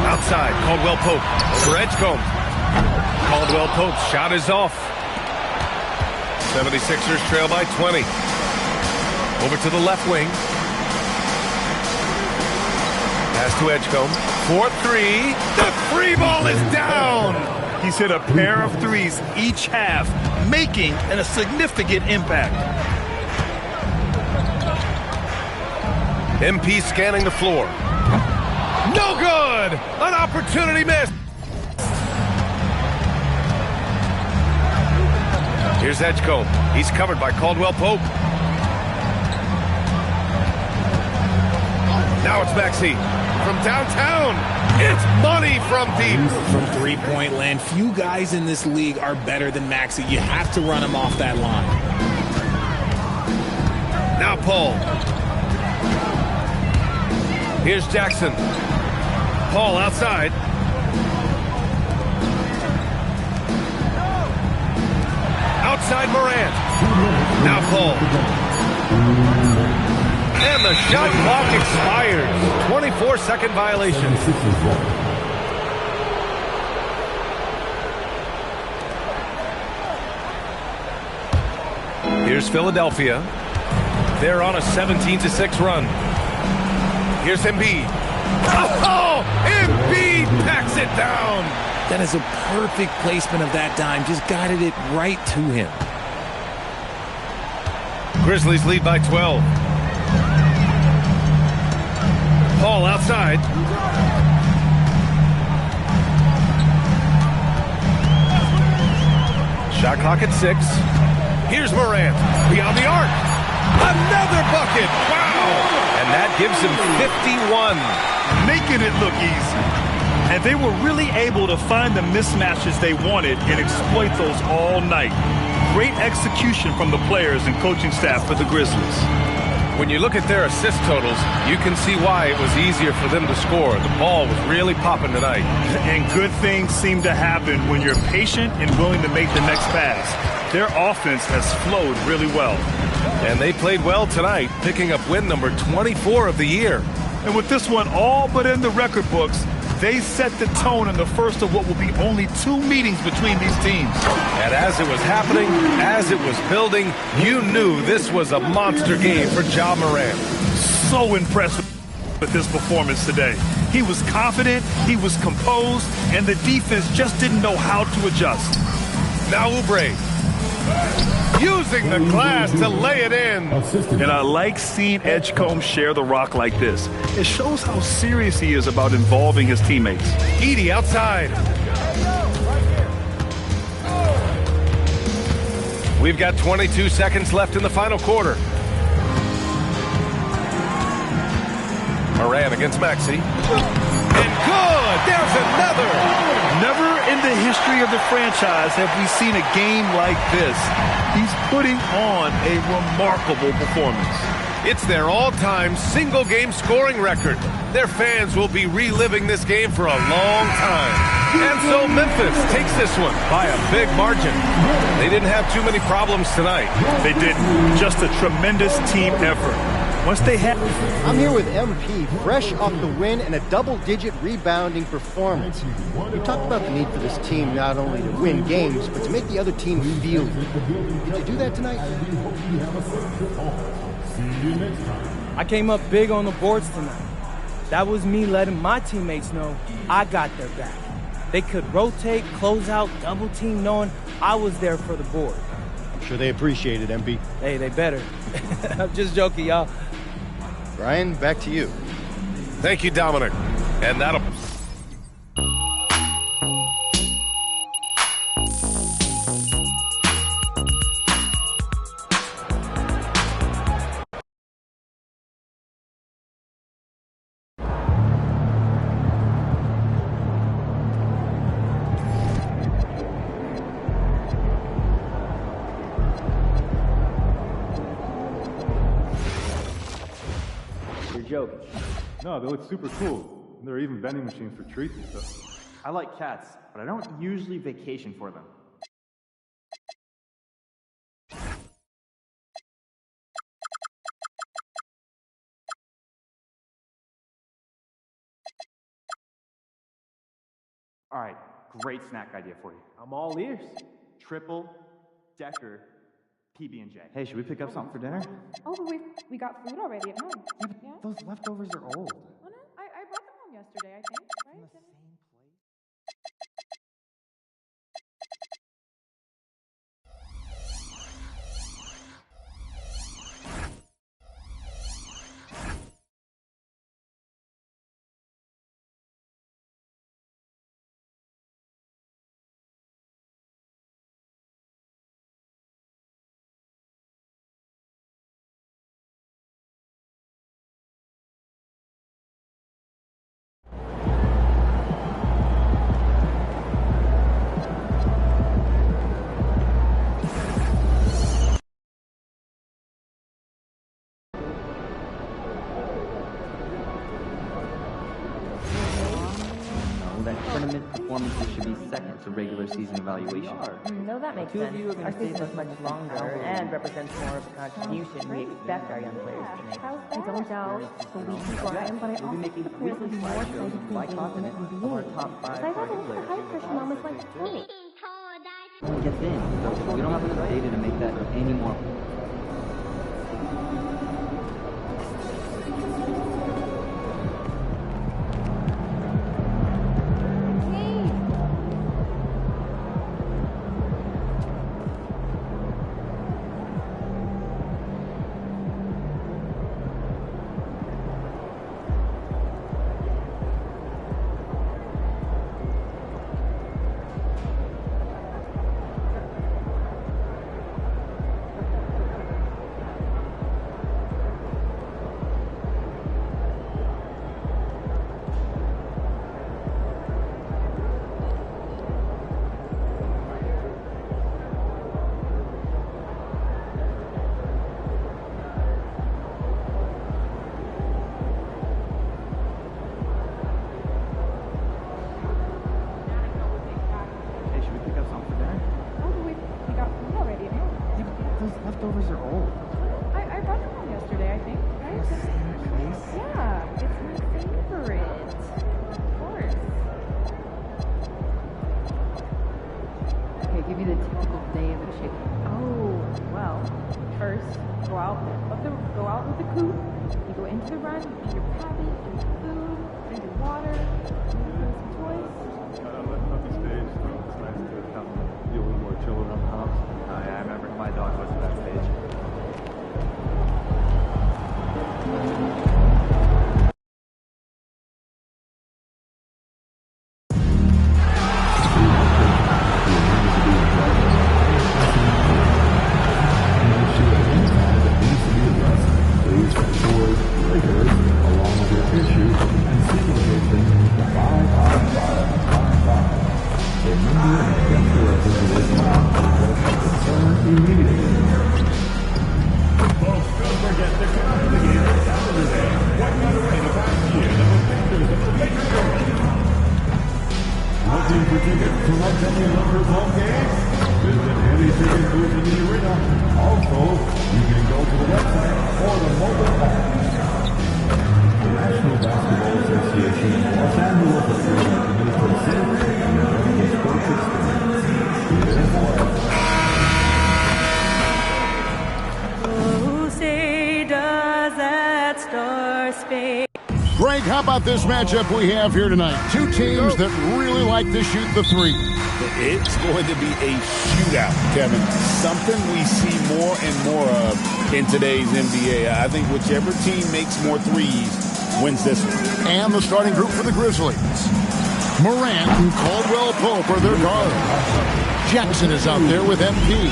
Outside, Caldwell Pope. Over Edgecombe. Caldwell Pope's shot is off. 76ers trail by 20. Over to the left wing. Pass to Edgecombe. 4-3. The free ball is down. He's hit a pair of threes each half, making a significant impact. MP scanning the floor. No good! An opportunity missed. Here's Edgecombe. He's covered by Caldwell Pope. Now it's Maxey from downtown. It's money from deep. From three-point land, few guys in this league are better than Maxey. You have to run him off that line. Now Paul. Here's Jackson. Paul outside. Outside Morant. Now Paul. And the shot clock expires. 24-second violation. Here's Philadelphia. They're on a 17-6 run. Here's Embiid. Oh, Embiid packs it down. That is a perfect placement of that dime. Just guided it right to him. Grizzlies lead by 12. Paul outside. Shot clock at 6. Here's Morant. Beyond the arc. Another bucket. Wow. And that gives him 51. Making it look easy. And they were really able to find the mismatches they wanted and exploit those all night. Great execution from the players and coaching staff for the Grizzlies. When you look at their assist totals, you can see why it was easier for them to score. The ball was really popping tonight. And good things seem to happen when you're patient and willing to make the next pass. Their offense has flowed really well. And they played well tonight, picking up win number 24 of the year. And with this one all but in the record books, they set the tone in the first of what will be only 2 meetings between these teams. And as it was happening, as it was building, you knew this was a monster game for Ja Morant. So impressed with his performance today. He was confident, he was composed, and the defense just didn't know how to adjust. Now Oubre, using the glass to lay it in. And I like seeing Edgecombe share the rock like this. It shows how serious he is about involving his teammates. Edey outside. We've got 22 seconds left in the final quarter. Morant against Maxey. And good! There's another! Never in the history of the franchise have we seen a game like this. He's putting on a remarkable performance. It's their all-time single-game scoring record. Their fans will be reliving this game for a long time. And so Memphis takes this one by a big margin. They didn't have too many problems tonight. They didn't. Just a tremendous team effort. Once they had... I'm here with MP, fresh off the win and a double-digit rebounding performance. You talked about the need for this team not only to win games, but to make the other team feel good. Did you do that tonight? I came up big on the boards tonight. That was me letting my teammates know I got their back. They could rotate, close out, double team, knowing I was there for the board. I'm sure they appreciate it, MP. Hey, they better. I'm just joking, y'all. Brian, back to you. Thank you, Dominic. And that'll... Joking. No, they look super cool. There are even vending machines for treats and stuff. I like cats, but I don't usually vacation for them. All right, great snack idea for you. I'm all ears. Triple decker PB&J. Hey, should we pick up something for dinner? Oh, but we got food already at home. Yeah, but those leftovers are old. Oh, no, I brought them home yesterday, I think, right? Tournament performances should be second to regular season evaluation. No, that makes sense. Our season is much longer and represents more of the contribution we expect our young players to make. I don't doubt the weekly grind, but I also think the players will be more excited to see games in the NBA. Top 5 I rather look for high pressure moments like me. Only gets in, so we don't have enough data to make that any more. after the run, eat your cabbage, drink your food, drink your water, maybe play some toys. Up the stage, so it's nice to come be a little more chill around the house. Yeah, I remember my dog was at that stage. Looking for tickets to attending Lakers home games? Visit any ticket booth in the arena. Also, you can go to the website or the mobile app. The National Basketball Association in Los Angeles is committed to the safety and the sports experience. Who say does that star space? Greg, how about this matchup we have here tonight? Two teams that really like to shoot the three. It's going to be a shootout, Kevin. Something we see more and more of in today's NBA. I think whichever team makes more threes wins this one. And the starting group for the Grizzlies. Morant and Caldwell Pope are their guards. Jackson is out there with MP.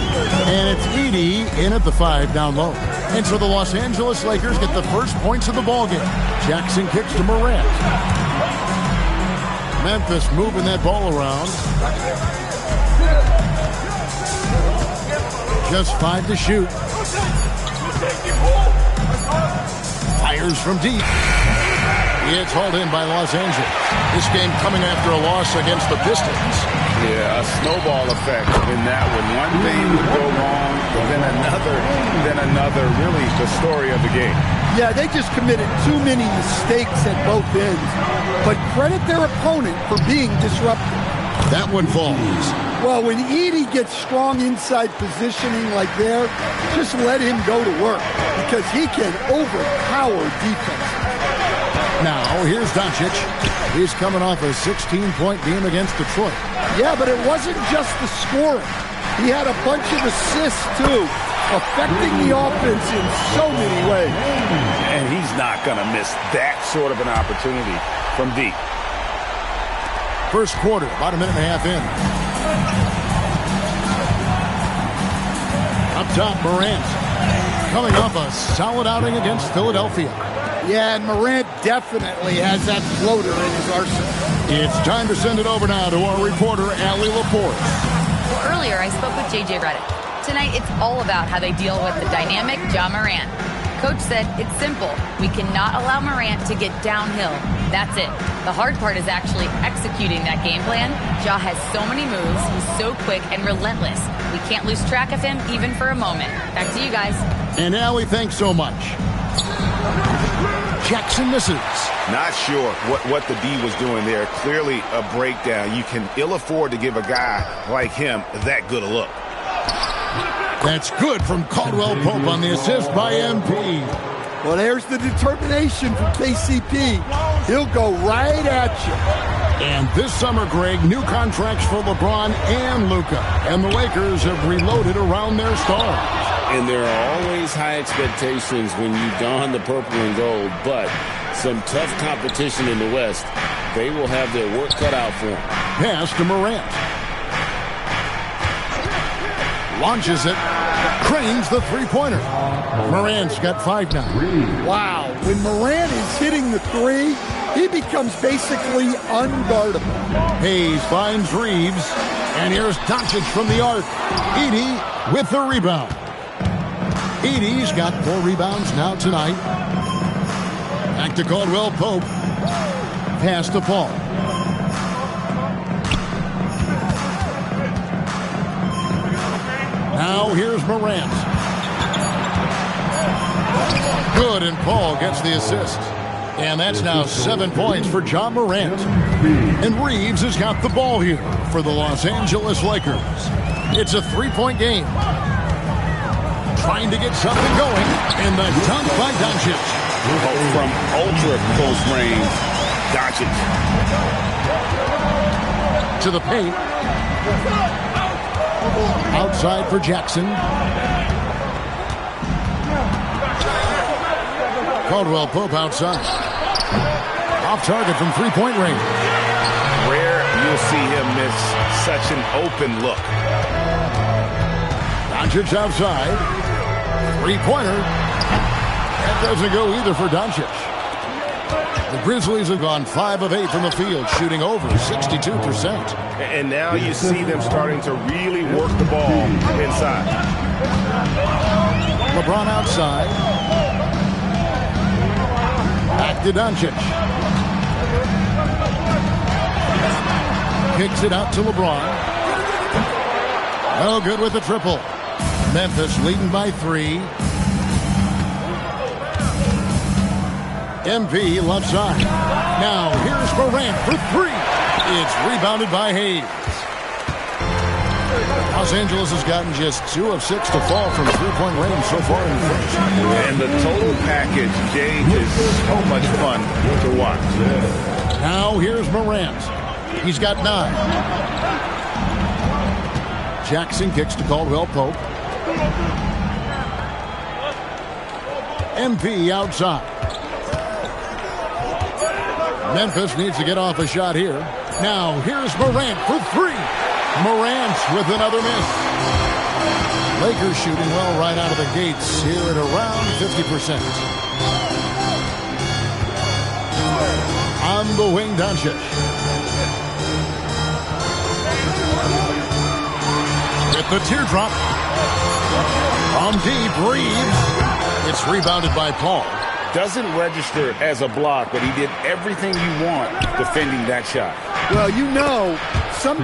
And it's Edey in at the 5 down low. And so the Los Angeles Lakers get the first points of the ballgame. Jackson kicks to Morant. Memphis moving that ball around. Just 5 to shoot. Fires from deep. It's hauled in by Los Angeles. This game coming after a loss against the Pistons. Yeah, a snowball effect in that one. One thing would go wrong, then another. Really the story of the game. Yeah, they just committed too many mistakes at both ends. But credit their opponent for being disruptive. That one falls. Well, when Edey gets strong inside positioning like there, just let him go to work because he can overpower defense. Now, here's Doncic. He's coming off a 16-point game against Detroit. Yeah, but it wasn't just the scoring. He had a bunch of assists, too, affecting the offense in so many ways. And he's not going to miss that sort of an opportunity from deep. First quarter, about a minute and a half in. Up top, Morant. Coming off a solid outing against Philadelphia. Yeah, and Morant definitely has that floater in his arsenal. It's time to send it over now to our reporter, Allie Laporte. Well, earlier I spoke with J.J. Redick. Tonight it's all about how they deal with the dynamic Ja Morant. Coach said it's simple. We cannot allow Morant to get downhill. That's it. The hard part is actually executing that game plan. Ja has so many moves. He's so quick and relentless. We can't lose track of him even for a moment. Back to you guys. And Allie, thanks so much. Jackson misses. Not sure what the D was doing there. Clearly a breakdown. You can ill afford to give a guy like him that good a look. That's good from Caldwell Pope on the assist by MP. Well, there's the determination from KCP. He'll go right at you. And this summer, Greg, new contracts for LeBron and Luka. And the Lakers have reloaded around their stars. And there are always high expectations when you don the purple and gold, but some tough competition in the West. They will have their work cut out for them. Pass to Morant. Launches it. Cranes the three-pointer. Morant's got 5 now. Wow. When Morant is hitting the three, he becomes basically unguardable. Hayes finds Reeves. And here's Doncic from the arc. Edey with the rebound. Edey's got 4 rebounds now tonight. Back to Caldwell Pope. Pass to Paul. Now here's Morant. Good, and Paul gets the assist. And that's now 7 points for Ja Morant. And Reeves has got the ball here for the Los Angeles Lakers. It's a 3-point game. Trying to get something going, and the dunk by Doncic. From ultra close range, Doncic. To the paint. Outside for Jackson. Caldwell Pope outside. Off target from three-point range. Rare you'll see him miss such an open look. Doncic outside. Three-pointer. That doesn't go either for Doncic. The Grizzlies have gone 5 of 8 from the field, shooting over 62%. And now you see them starting to really work the ball inside. LeBron outside. Back to Doncic. Kicks it out to LeBron. No good with the triple. Memphis leading by 3. MP left side. Now here's Morant for 3. It's rebounded by Hayes. Los Angeles has gotten just 2 of 6 to fall from three-point range so far in the first. And the total package, Gage, is so much fun to watch. Now here's Morant. He's got 9. Jackson kicks to Caldwell Pope. MP outside. Memphis needs to get off a shot here. Now here's Morant for 3. Morant with another miss. Lakers shooting well right out of the gates here at around 50%. On the wing, Doncic. With the teardrop. From deep, Reeves. It's rebounded by Paul. Doesn't register as a block, but he did everything you want defending that shot. Well, you know, some